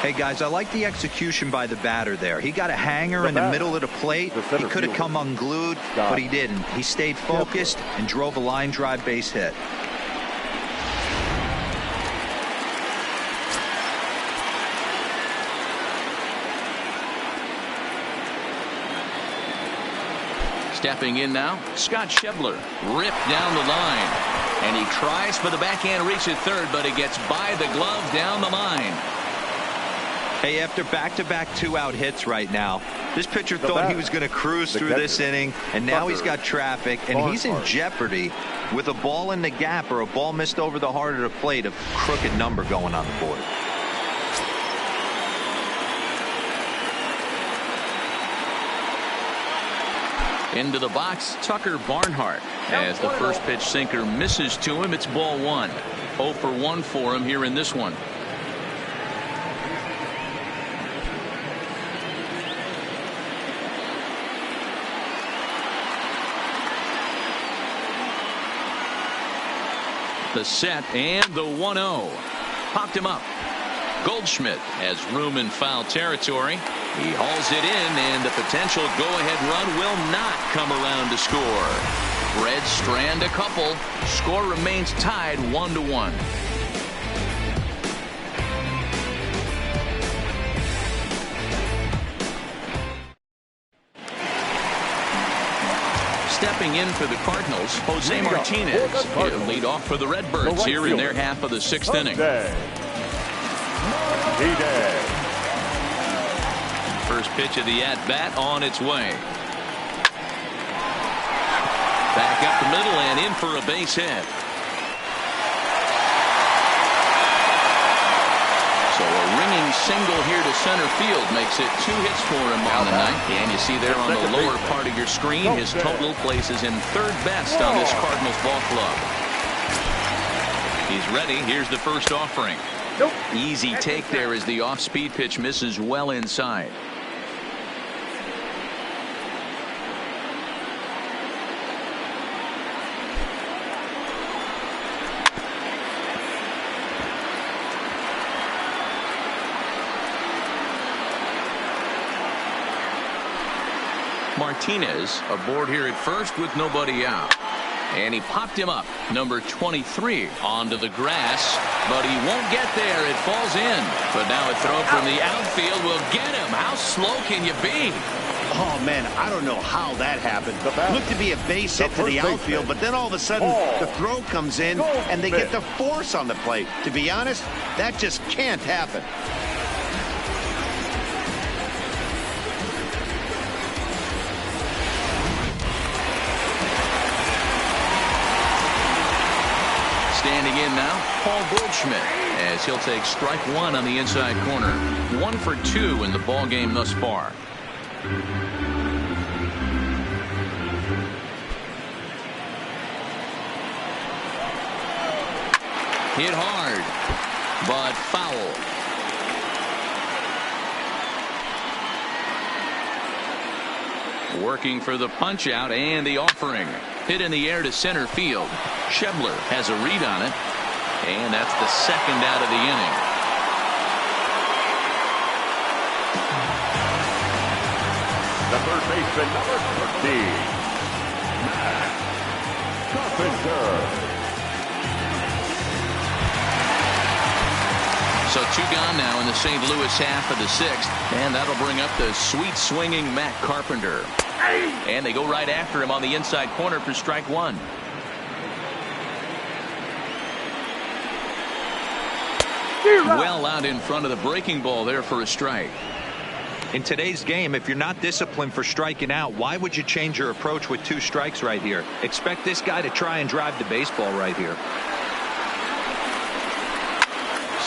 S3: Hey guys, I like the execution by the batter there. He got a hanger in the middle of the plate. He could have come unglued, but he didn't. He stayed focused and drove a line drive base hit.
S1: Stepping in now, Scott Schebler. Ripped down the line. And he tries for the backhand reach at third, but he gets by the glove down the line.
S3: Hey, after back-to-back 2-out hits right now, this pitcher thought he was going to cruise through this inning, and now he's got traffic, and he's in jeopardy with a ball in the gap or a ball missed over the heart of the plate, a crooked number going on the board.
S1: Into the box, Tucker Barnhart. As the first pitch sinker misses to him, it's ball 1. 0 for 1 for him here in this one. The set and the 1-0. Popped him up. Goldschmidt has room in foul territory. He hauls it in, and the potential go-ahead run will not come around to score. Reds strand a couple. Score remains tied 1-1. Stepping in for the Cardinals, Jose Martinez. He'll lead off for the Redbirds here in their half of the 6th inning. First pitch of the at-bat on its way. Back up the middle and in for a base hit. So a ringing single here to center field makes it 2 hits for him on the night. And you see there on the lower part of your screen, his total places in 3rd best on this Cardinals ball club. He's ready. Here's the first offering. Easy take there as the off-speed pitch misses well inside. Martinez aboard here at first with nobody out. And he popped him up. Number 23 onto the grass, but he won't get there. It falls in. But now a throw from the outfield will get him. How slow can you be?
S2: Oh, man, I don't know how that happened. Looked to be a base hit to the outfield, but then all of a sudden the throw comes in and they get the force on the plate. To be honest, that just can't happen.
S1: Standing in now, Paul Goldschmidt, as he'll take strike 1 on the inside corner. 1 for 2 in the ball game thus far. Hit hard, but foul. Working for the punch out and the offering. Hit in the air to center field. Schebler has a read on it, and that's the 2nd out of the inning.
S4: The third baseman, number 13, Matt Carpenter.
S1: So 2 gone now in the St. Louis half of the 6th, and that'll bring up the sweet swinging Matt Carpenter. And they go right after him on the inside corner for strike 1. Well out in front of the breaking ball there for a strike.
S3: In today's game, if you're not disciplined for striking out, why would you change your approach with 2 strikes right here? Expect this guy to try and drive the baseball right here.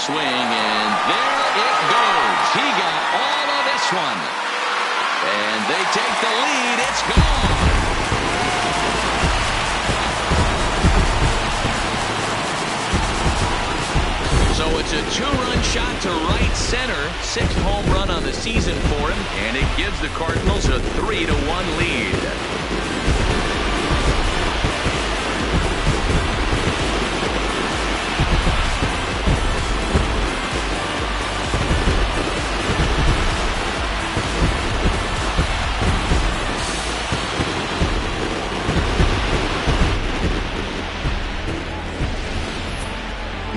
S1: Swing, and there it goes. He got all of this one. And they take the lead. It's gone. So it's a 2-run shot to right center. 6th home run on the season for him. And it gives the Cardinals a 3-1 lead.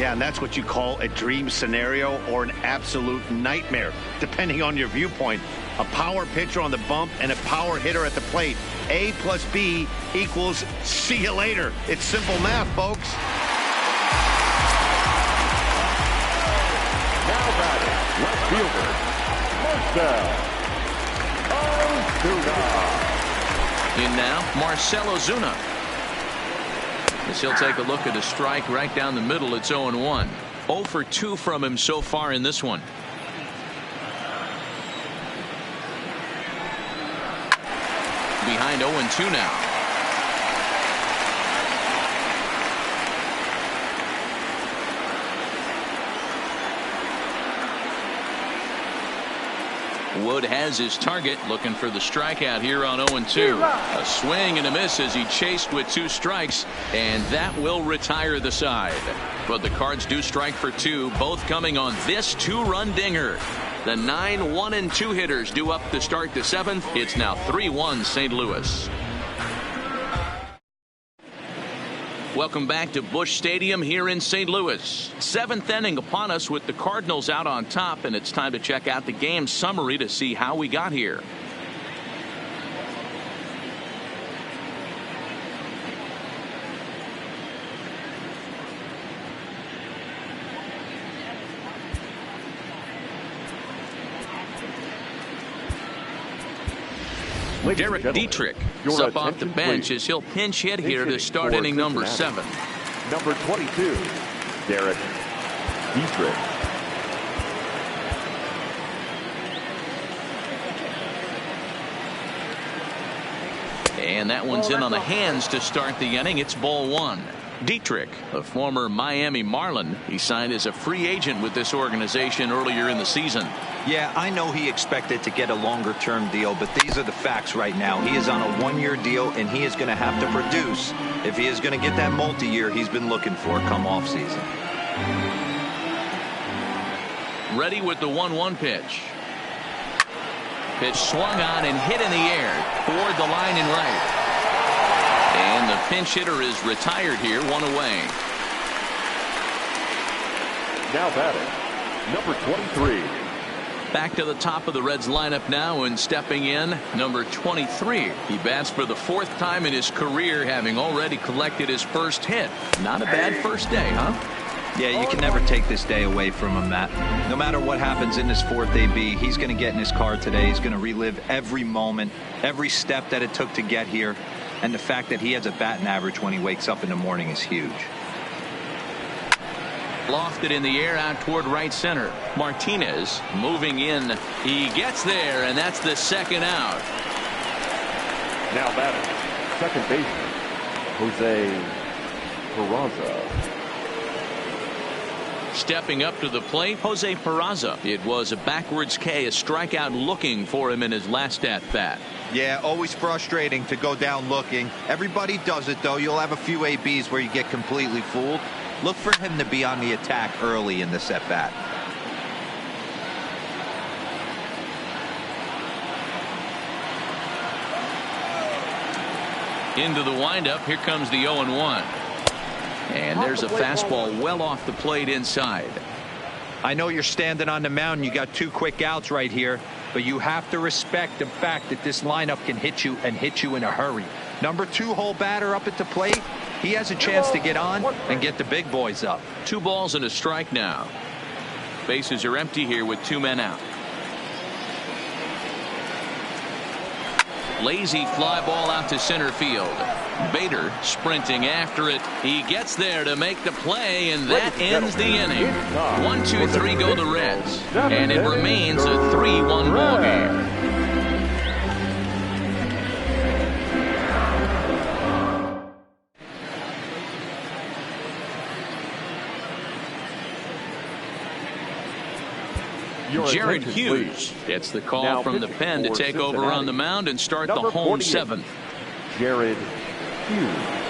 S2: And that's what you call a dream scenario or an absolute nightmare, depending on your viewpoint. A power pitcher on the bump and a power hitter at the plate. A plus B equals see you later. It's simple math, folks.
S4: Now batting, left fielder, Marcell Ozuna.
S1: In now, Marcell Ozuna. As he'll take a look at a strike right down the middle. It's 0-1. 0 for 2 from him so far in this one. Behind 0-2 now. Wood has his target, looking for the strikeout here on 0-2. A swing and a miss as he chased with 2 strikes, and that will retire the side. But the Cards do strike for 2, both coming on this 2-run dinger. The 9 1-2 hitters do up to start the 7th. It's now 3-1 St. Louis. Welcome back to Busch Stadium here in St. Louis. 7th inning upon us with the Cardinals out on top, and it's time to check out the game summary to see how we got here. Derek Dietrich is up off the bench as he'll pinch hit here to start inning number 7.
S4: Number 22, Derek Dietrich.
S1: And that one's in on the hands to start the inning. It's ball 1. Dietrich, a former Miami Marlin, he signed as a free agent with this organization earlier in the season.
S3: Yeah, I know he expected to get a longer-term deal, but these are the facts right now. He is on a 1-year deal, and he is going to have to produce if he is going to get that multi-year he's been looking for come off-season.
S1: Ready with the 1-1 pitch. Pitch swung on and hit in the air toward the line and right. And the pinch hitter is retired here, 1 away.
S4: Now batting, number 23.
S1: Back to the top of the Reds lineup now, and stepping in, number 23. He bats for the 4th time in his career, having already collected his first hit. Not a bad first day, huh?
S3: Yeah, you can never take this day away from him, Matt. No matter what happens in this 4th AB, he's going to get in his car today. He's going to relive every moment, every step that it took to get here. And the fact that he has a batting average when he wakes up in the morning is huge.
S1: Lofted in the air out toward right center. Martinez moving in. He gets there, and that's the 2nd out.
S4: Now batting, second baseman, Jose Peraza.
S1: Stepping up to the plate, Jose Peraza. It was a backwards K, a strikeout looking for him in his last at-bat.
S3: Yeah, always frustrating to go down looking. Everybody does it, though. You'll have a few ABs where you get completely fooled. Look for him to be on the attack early in this at-bat.
S1: Into the windup. Here comes the 0-1. And there's a fastball well off the plate inside.
S3: I know you're standing on the mound. You got 2 quick outs right here, but you have to respect the fact that this lineup can hit you and hit you in a hurry. Number 2 hole batter up at the plate. He has a chance to get on and get the big boys up.
S1: 2 balls and a strike now. Bases are empty here with 2 men out. Lazy fly ball out to center field. Bader sprinting after it. He gets there to make the play, and that ends the inning. 1, 2, 3 go the Reds, and it remains a 3-1 ball game. Jared Hughes gets the call from the pen to take over on the mound and start the home 7th.
S4: Jared Hughes.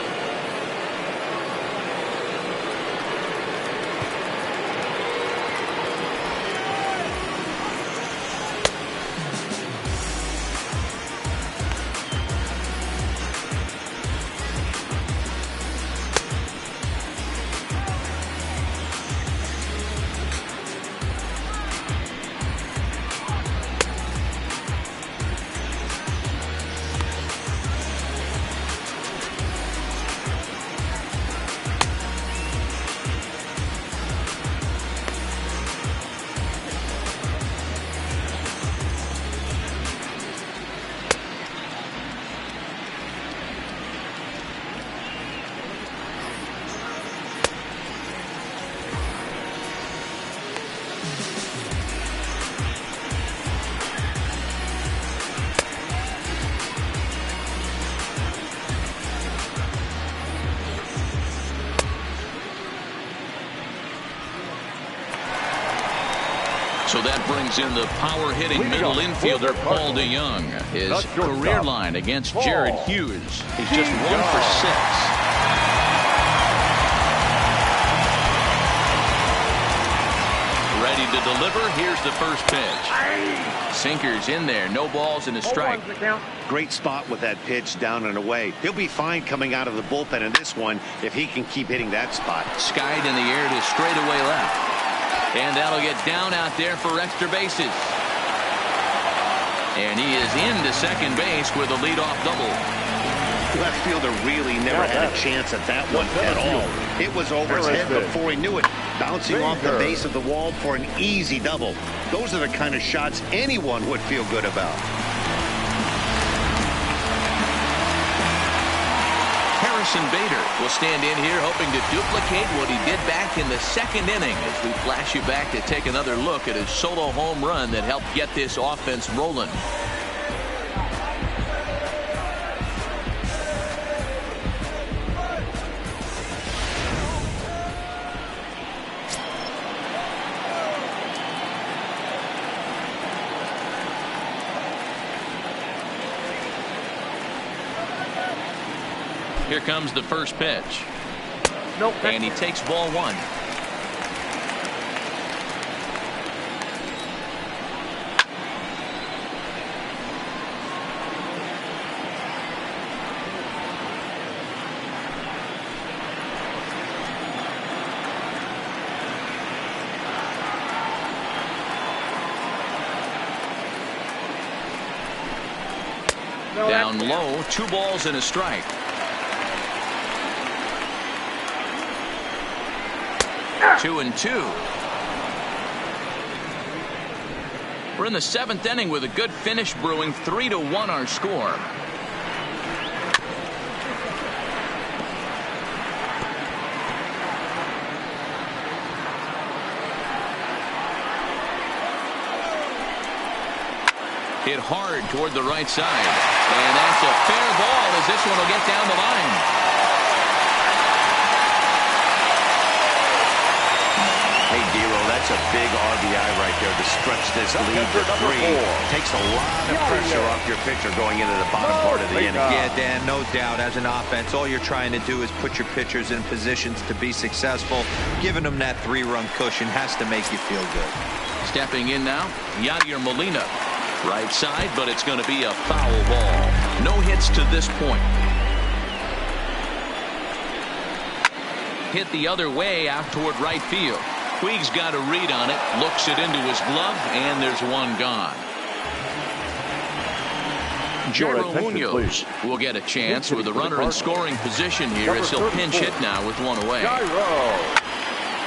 S1: So that brings in the power-hitting middle infielder Paul DeYoung. His career line against Jared Hughes. He's just 1 for 6. Ready to deliver. Here's the first pitch. Sinkers in there. No balls and a strike.
S2: Great spot with that pitch down and away. He'll be fine coming out of the bullpen in this one if he can keep hitting that spot.
S1: Skied in the air to straightaway left. And that'll get down out there for extra bases. And he is into second base with a leadoff double.
S2: Left fielder really never had a chance at that one at all. It was over his head before he knew it. Bouncing off the base of the wall for an easy double. Those are the kind of shots anyone would feel good about.
S1: Harrison Bader will stand in here hoping to duplicate what he did back in the 2nd inning as we flash you back to take another look at his solo home run that helped get this offense rolling. Here comes the first pitch. And he takes ball 1. Down low, 2 balls and a strike. 2-2. We're in the 7th inning with a good finish brewing. 3-1 our score. Hit hard toward the right side. And that's a fair ball as this one will get down the line.
S2: Hey, D'Lo, that's a big RBI right there to stretch this lead to 3. Takes a lot of pressure off your pitcher going into the bottom part of the inning.
S3: Yeah, Dan, no doubt. As an offense, all you're trying to do is put your pitchers in positions to be successful. Giving them that 3-run cushion has to make you feel good.
S1: Stepping in now, Yadier Molina. Right side, but it's going to be a foul ball. No hits to this point. Hit the other way out toward right field. Puig's got a read on it, looks it into his glove, and there's one gone. Jairo Munoz will get a chance with a runner in scoring position here as he'll pinch hit now with one away.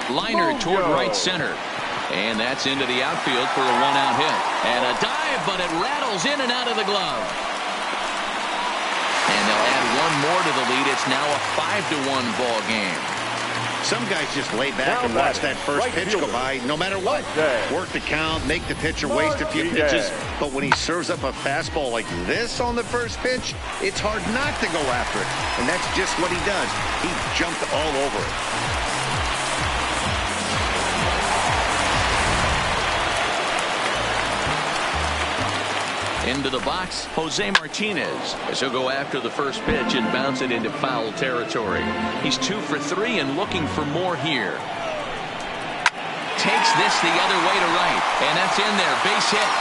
S1: Liner toward right center. And that's into the outfield for a one-out hit. And a dive, but it rattles in and out of the glove. And they'll add one more to the lead. It's now a 5-1 ball game.
S2: Some guys just lay back and watch that first pitch go by no matter what. Work the count, make the pitcher waste a few pitches. But when he serves up a fastball like this on the first pitch, it's hard not to go after it. And that's just what he does. He jumped all over it.
S1: Into the box, Jose Martinez, as he'll go after the first pitch and bounce it into foul territory. He's 2 for 3 and looking for more here. Takes this the other way to right, and that's in there. Base hit.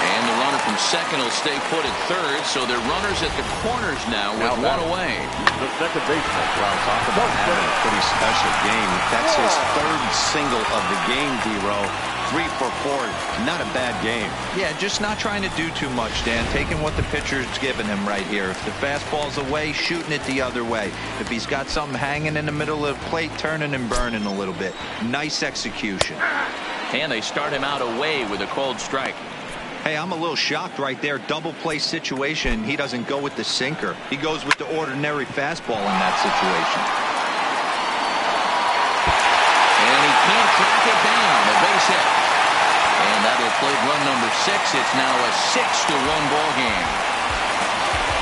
S1: And the runner from second will stay put at third, so they're runners at the corners now with one away.
S4: The second baseman.
S3: Well, talk about having a pretty special game. That's his third single of the game, D-Row.
S2: 3 for 4, not a bad game.
S3: Yeah, just not trying to do too much, Dan. Taking what the pitcher's giving him right here. If the fastball's away, shooting it the other way. If he's got something hanging in the middle of the plate, turning and burning a little bit. Nice execution.
S1: And they start him out away with a cold strike.
S3: Hey, I'm a little shocked right there. Double play situation. He doesn't go with the sinker. He goes with the ordinary fastball in that situation.
S1: And he can't track it down. A base hit. And that'll play run number 6. It's now a 6-1 ball game.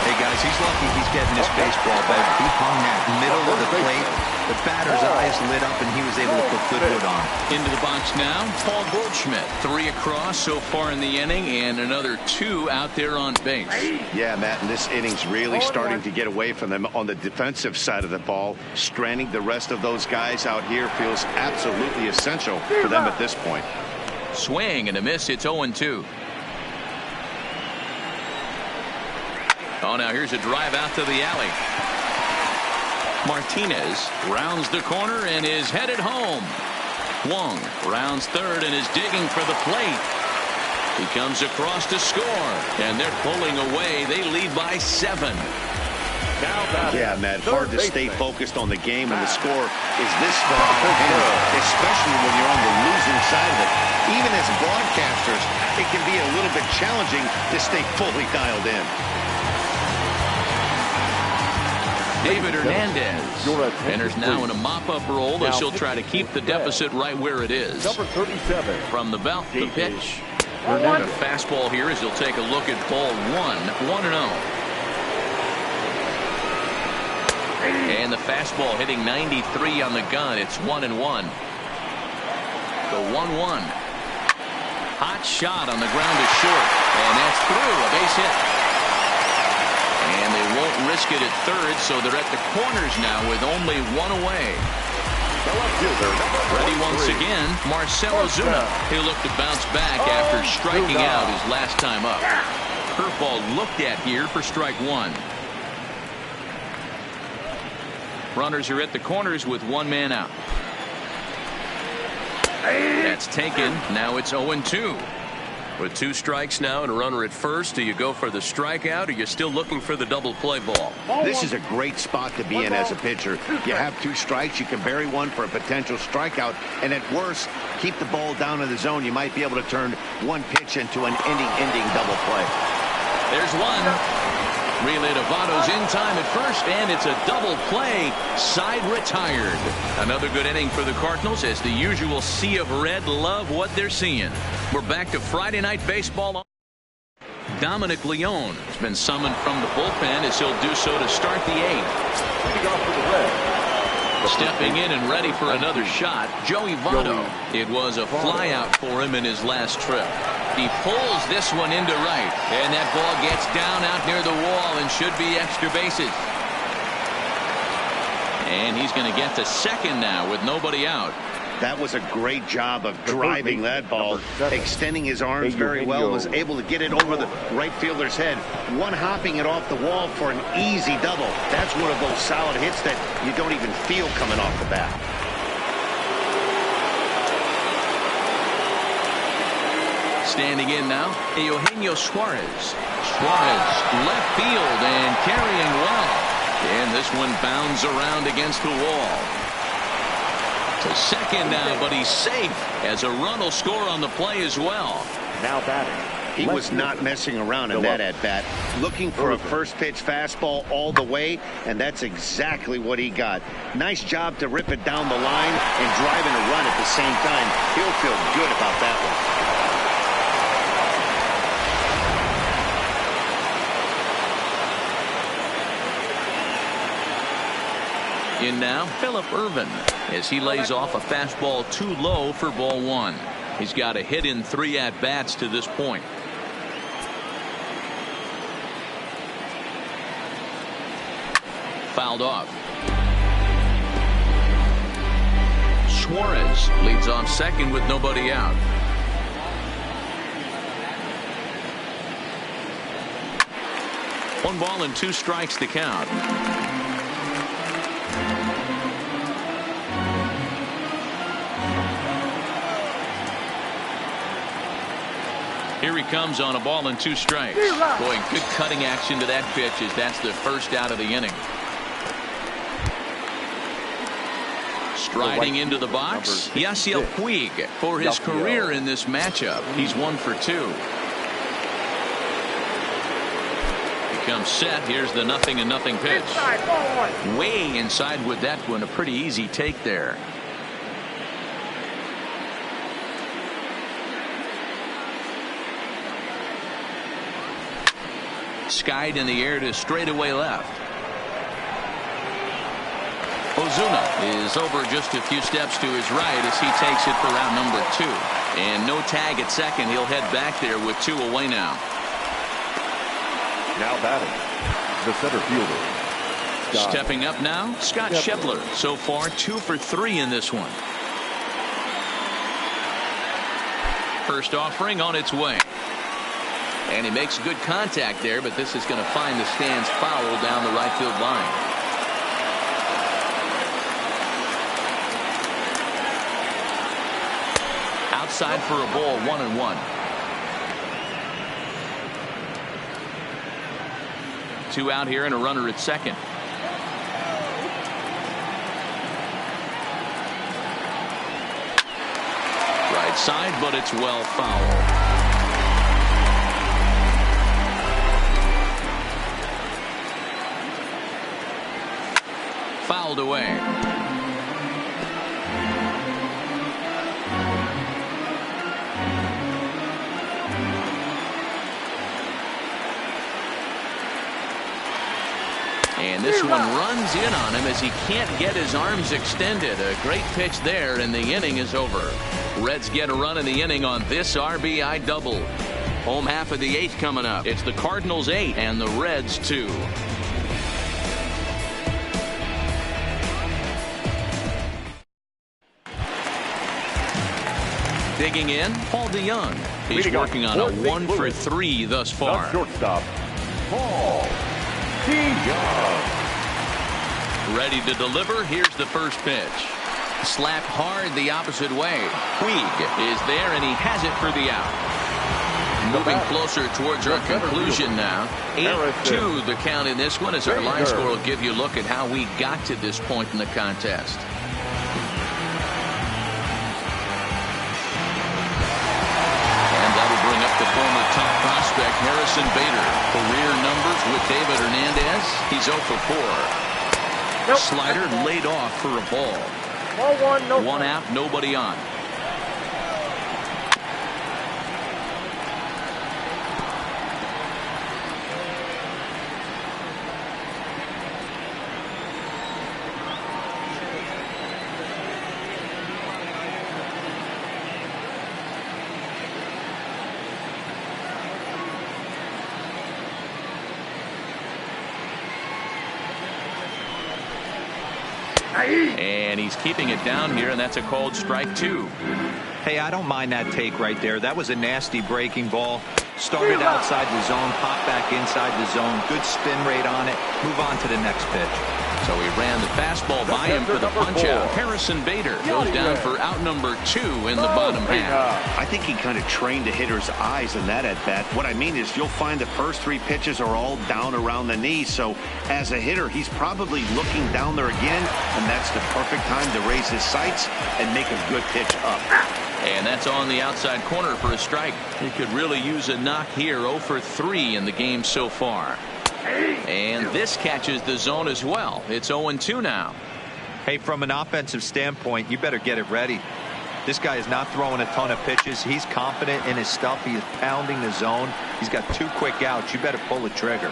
S3: Hey, guys, he's lucky he's getting this baseball bat. He hung that middle of the plate. The batter's eyes lit up, and he was able to put good wood on.
S1: Into the box now, Paul Goldschmidt. 3 across so far in the inning, and another 2 out there on base.
S2: Yeah, Matt, and this inning's really starting to get away from them on the defensive side of the ball. Stranding the rest of those guys out here feels absolutely essential for them at this point.
S1: Swing and a miss. It's 0-2. Oh, now here's a drive out to the alley. Martinez rounds the corner and is headed home. Wong rounds third and is digging for the plate. He comes across to score, and they're pulling away. They lead by 7.
S2: Yeah, Matt, hard to stay focused on the game when the score is this far, especially when you're on the losing side of it. Even as broadcasters, it can be a little bit challenging to stay fully dialed in.
S1: David Hernandez enters now in a mop-up role as he'll try to keep the deficit right where it is.
S4: Number 37.
S1: From the belt, the pitch. A fastball here as he'll take a look at ball 1-0. And the fastball hitting 93 on the gun. It's 1-1. The 1-1. Hot shot on the ground to short. And that's through. A base hit. And they won't risk it at third, so they're at the corners now with only 1 away. Ready once again, Marcell Ozuna. He'll look to bounce back after striking out his last time up. Curveball looked at here for strike 1. Runners are at the corners with 1 man out. That's taken. Now it's 0-2.
S6: With 2 strikes now and a runner at first, do you go for the strikeout or you're still looking for the double play ball?
S2: This is a great spot to be in as a pitcher. You have 2 strikes, you can bury one for a potential strikeout, and at worst, keep the ball down in the zone. You might be able to turn 1 pitch into an ending double play.
S1: There's one. Relay to Votto's in time at first, and it's a double play. Side retired. Another good inning for the Cardinals as the usual sea of red love what they're seeing. We're back to Friday Night Baseball. Dominic Leone has been summoned from the bullpen as he'll do so to start the 8th. Stepping in and ready for another shot, Joey Votto. It was a flyout for him in his last trip. He pulls this one into right, and that ball gets down out near the wall and should be extra bases. And he's going to get to second now with nobody out.
S2: That was a great job of driving that ball, extending his arms very well, was able to get it over the right fielder's head, one hopping it off the wall for an easy double. That's one of those solid hits that you don't even feel coming off the bat.
S1: Standing in now, Eugenio Suarez. Suarez left field and carrying well. And this one bounds around against the wall. To second now, but he's safe as a run will score on the play as well.
S4: Now batting.
S2: He was not messing around in that at-bat. Looking for a first-pitch fastball all the way, and that's exactly what he got. Nice job to rip it down the line and driving a run at the same time. He'll feel good about that one.
S1: In now, Phillip Ervin, as he lays off a fastball too low for ball one. He's got a hit in 3 at-bats to this point. Fouled off. Suarez leads off second with nobody out. One ball and 2 strikes to count. Here he comes on a ball and 2 strikes. Boy, good cutting action to that pitch as that's the first out of the inning. Striding into the box, Yasiel Puig for his career in this matchup. He's 1 for 2. He comes set. Here's the 0-0 pitch. Way inside with that one. A pretty easy take there. Skied in the air to straightaway left. Ozuna is over just a few steps to his right as he takes it for round number 2. And no tag at second. He'll head back there with 2 away now.
S4: Now batting, the center fielder.
S1: Stepping up now, Scott Schebler. So far 2 for 3 in this one. First offering on its way. And he makes good contact there, but this is going to find the stands foul down the right field line. Outside for a ball, 1-1. 2 out here and a runner at second. Right side, but it's well foul. Fouled away. And this one runs in on him as he can't get his arms extended. A great pitch there, and the inning is over. Reds get a run in the inning on this RBI double. Home half of the 8th coming up. It's the Cardinals 8 and the Reds 2. Digging in, Paul DeYoung. He's working on a 1 for 3 thus far.
S4: The shortstop, Paul DeYoung.
S1: Ready to deliver. Here's the first pitch. Slapped hard the opposite way. Puig is there, and he has it for the out. Moving closer towards our conclusion now. 8-2 the count in this one, as our line score will give you a look at how we got to this point in the contest. The former top prospect Harrison Bader. Career numbers with David Hernandez. He's 0 for 4. Slider laid off for a ball. 1 out, nobody on. And he's keeping it down here, and that's a called strike 2.
S3: Hey, I don't mind that take right there. That was a nasty breaking ball. Started outside the zone, popped back inside the zone. Good spin rate on it. Move on to the next pitch.
S1: So he ran the fastball by him for the punch-out. Harrison Bader goes down for out number 2 in the bottom half.
S2: I think he kind of trained the hitter's eyes in that at-bat. What I mean is you'll find the first 3 pitches are all down around the knee. So as a hitter, he's probably looking down there again, and that's the perfect time to raise his sights and make a good pitch up.
S1: And that's on the outside corner for a strike. He could really use a knock here. 0 for 3 in the game so far. And this catches the zone as well. It's 0-2 now.
S3: Hey, from an offensive standpoint, you better get it ready. This guy is not throwing a ton of pitches. He's confident in his stuff. He is pounding the zone. He's got 2 quick outs. You better pull the trigger.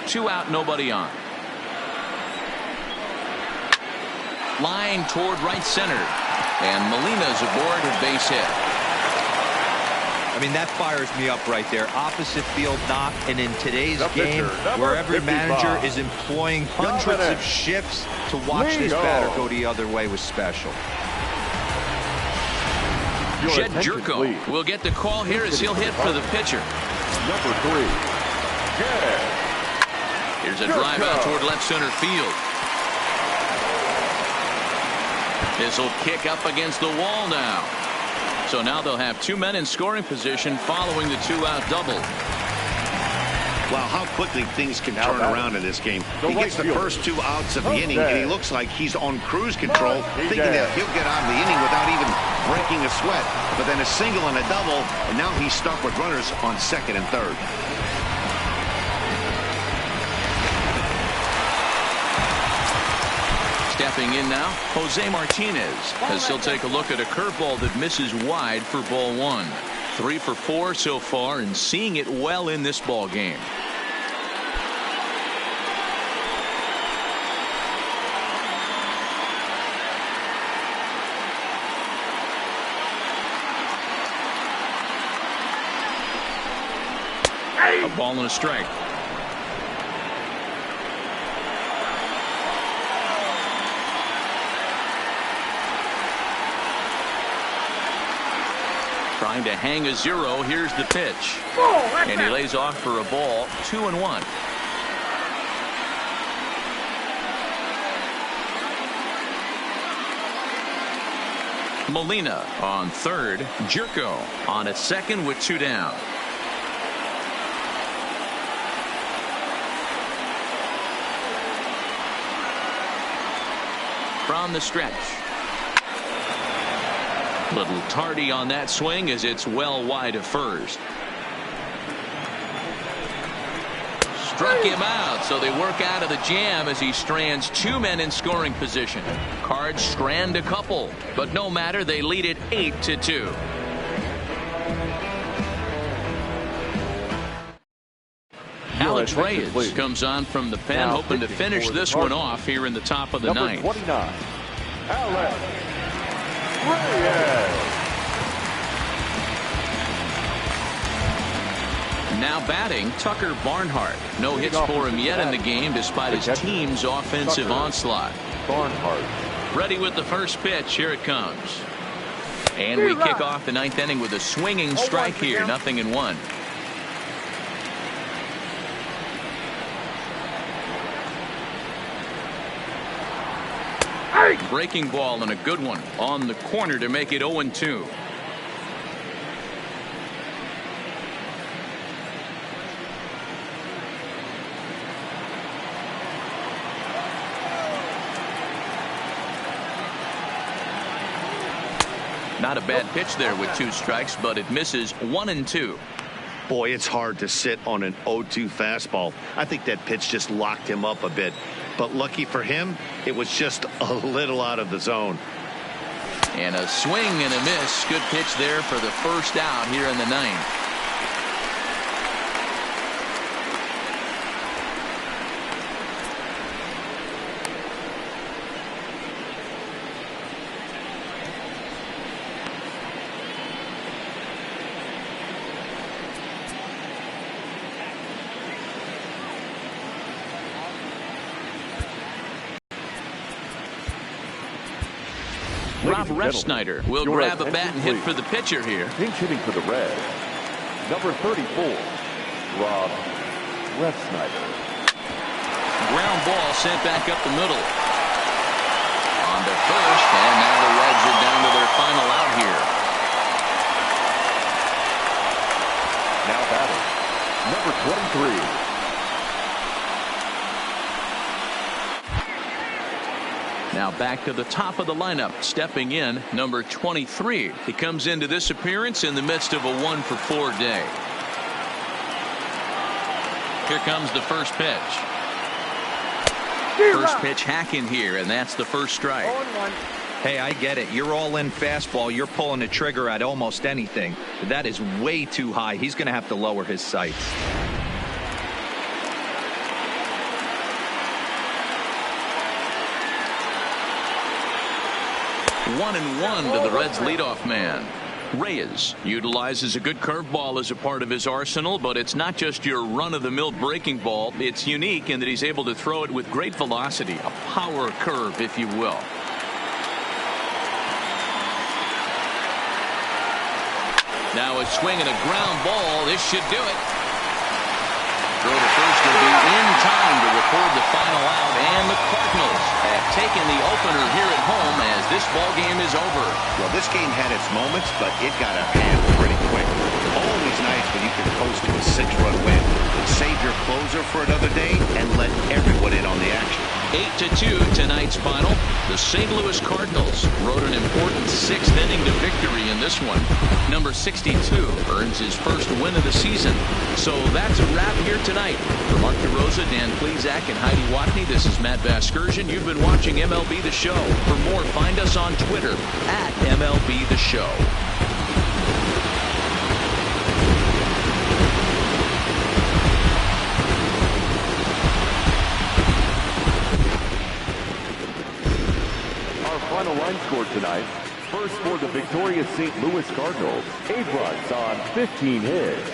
S1: 2 out, nobody on. Line toward right center. And Molina's aboard a base hit.
S3: I mean, that fires me up right there. Opposite field knock, and in today's game, where every manager is employing hundreds of shifts to watch this batter go the other way was special.
S1: Jed Jerko will get the call here as he'll hit for the pitcher.
S4: Number 3.
S1: Here's a drive out toward left center field. This will kick up against the wall now. So now they'll have 2 men in scoring position following the 2-out double.
S2: Wow, how quickly things can turn around in this game. He gets the first 2 outs of the inning, and he looks like he's on cruise control, thinking that he'll get out of the inning without even breaking a sweat. But then a single and a double, and now he's stuck with runners on second and third.
S1: Stepping in now, Jose Martinez, as he'll take a look at a curveball that misses wide for ball 1. 3 for 4 so far, and seeing it well in this ball game. A ball and a strike. Trying to hang a 0. Here's the pitch. And he lays off for a ball. 2-1. Molina on third. Jerko on at second with 2 down. From the stretch. Little tardy on that swing as it's well wide of first. Struck him out, so they work out of the jam as he strands 2 men in scoring position. Cards strand a couple, but no matter, they lead it 8-2. Alex Reyes comes on from the pen, hoping to finish this one off here in the top of the ninth.
S4: 29, Alex Reyes.
S1: Now batting, Tucker Barnhart. No hits for him yet in the game despite his team's offensive onslaught.
S4: Barnhart.
S1: Ready with the first pitch. Here it comes. And we kick off the 9th inning with a swinging strike here. 0-1. Breaking ball and a good one on the corner to make it 0-2. Not a bad pitch there with 2 strikes, but it misses 1-2.
S2: Boy, it's hard to sit on an 0-2 fastball. I think that pitch just locked him up a bit. But lucky for him, it was just a little out of the zone.
S1: And a swing and a miss. Good pitch there for the first out here in the 9th. Rob Refsnyder will grab a bat and hit for the pitcher here.
S4: Pinch hitting for the Reds, number 34, Rob Refsnyder.
S1: Ground ball sent back up the middle. On to first, and now the Reds are down to their final out here.
S4: Now batting, number 23.
S1: Now back to the top of the lineup, stepping in, number 23. He comes into this appearance in the midst of a 1-for-4 day. Here comes the first pitch. First pitch hacking here, and that's the first strike.
S3: Hey, I get it. You're all in fastball. You're pulling the trigger at almost anything. But that is way too high. He's going to have to lower his sights.
S1: 1-1 to the Reds leadoff man. Reyes utilizes a good curveball as a part of his arsenal, but it's not just your run-of-the-mill breaking ball. It's unique in that he's able to throw it with great velocity, a power curve, if you will. Now a swing and a ground ball. This should do it. Throw to first will be in time to record the final out, and the Cardinals have taken the opener here at home as this ball game is over.
S2: Well, this game had its moments, but it got a hand pretty quick. Always nice when you can coast to a 6-run win. Save your closer for another day and let everyone in on the action.
S1: 8-2 tonight's final. The St. Louis Cardinals rode an important 6th inning to victory in this one. Number 62 earns his first win of the season. So that's a wrap here tonight. For Mark DeRosa, Dan Plesac, and Heidi Watney, this is Matt Vasgersian. You've been watching MLB The Show. For more, find us on Twitter at MLB The Show.
S4: Final line score tonight. First for the victorious St. Louis Cardinals, 8 runs on 15 hits.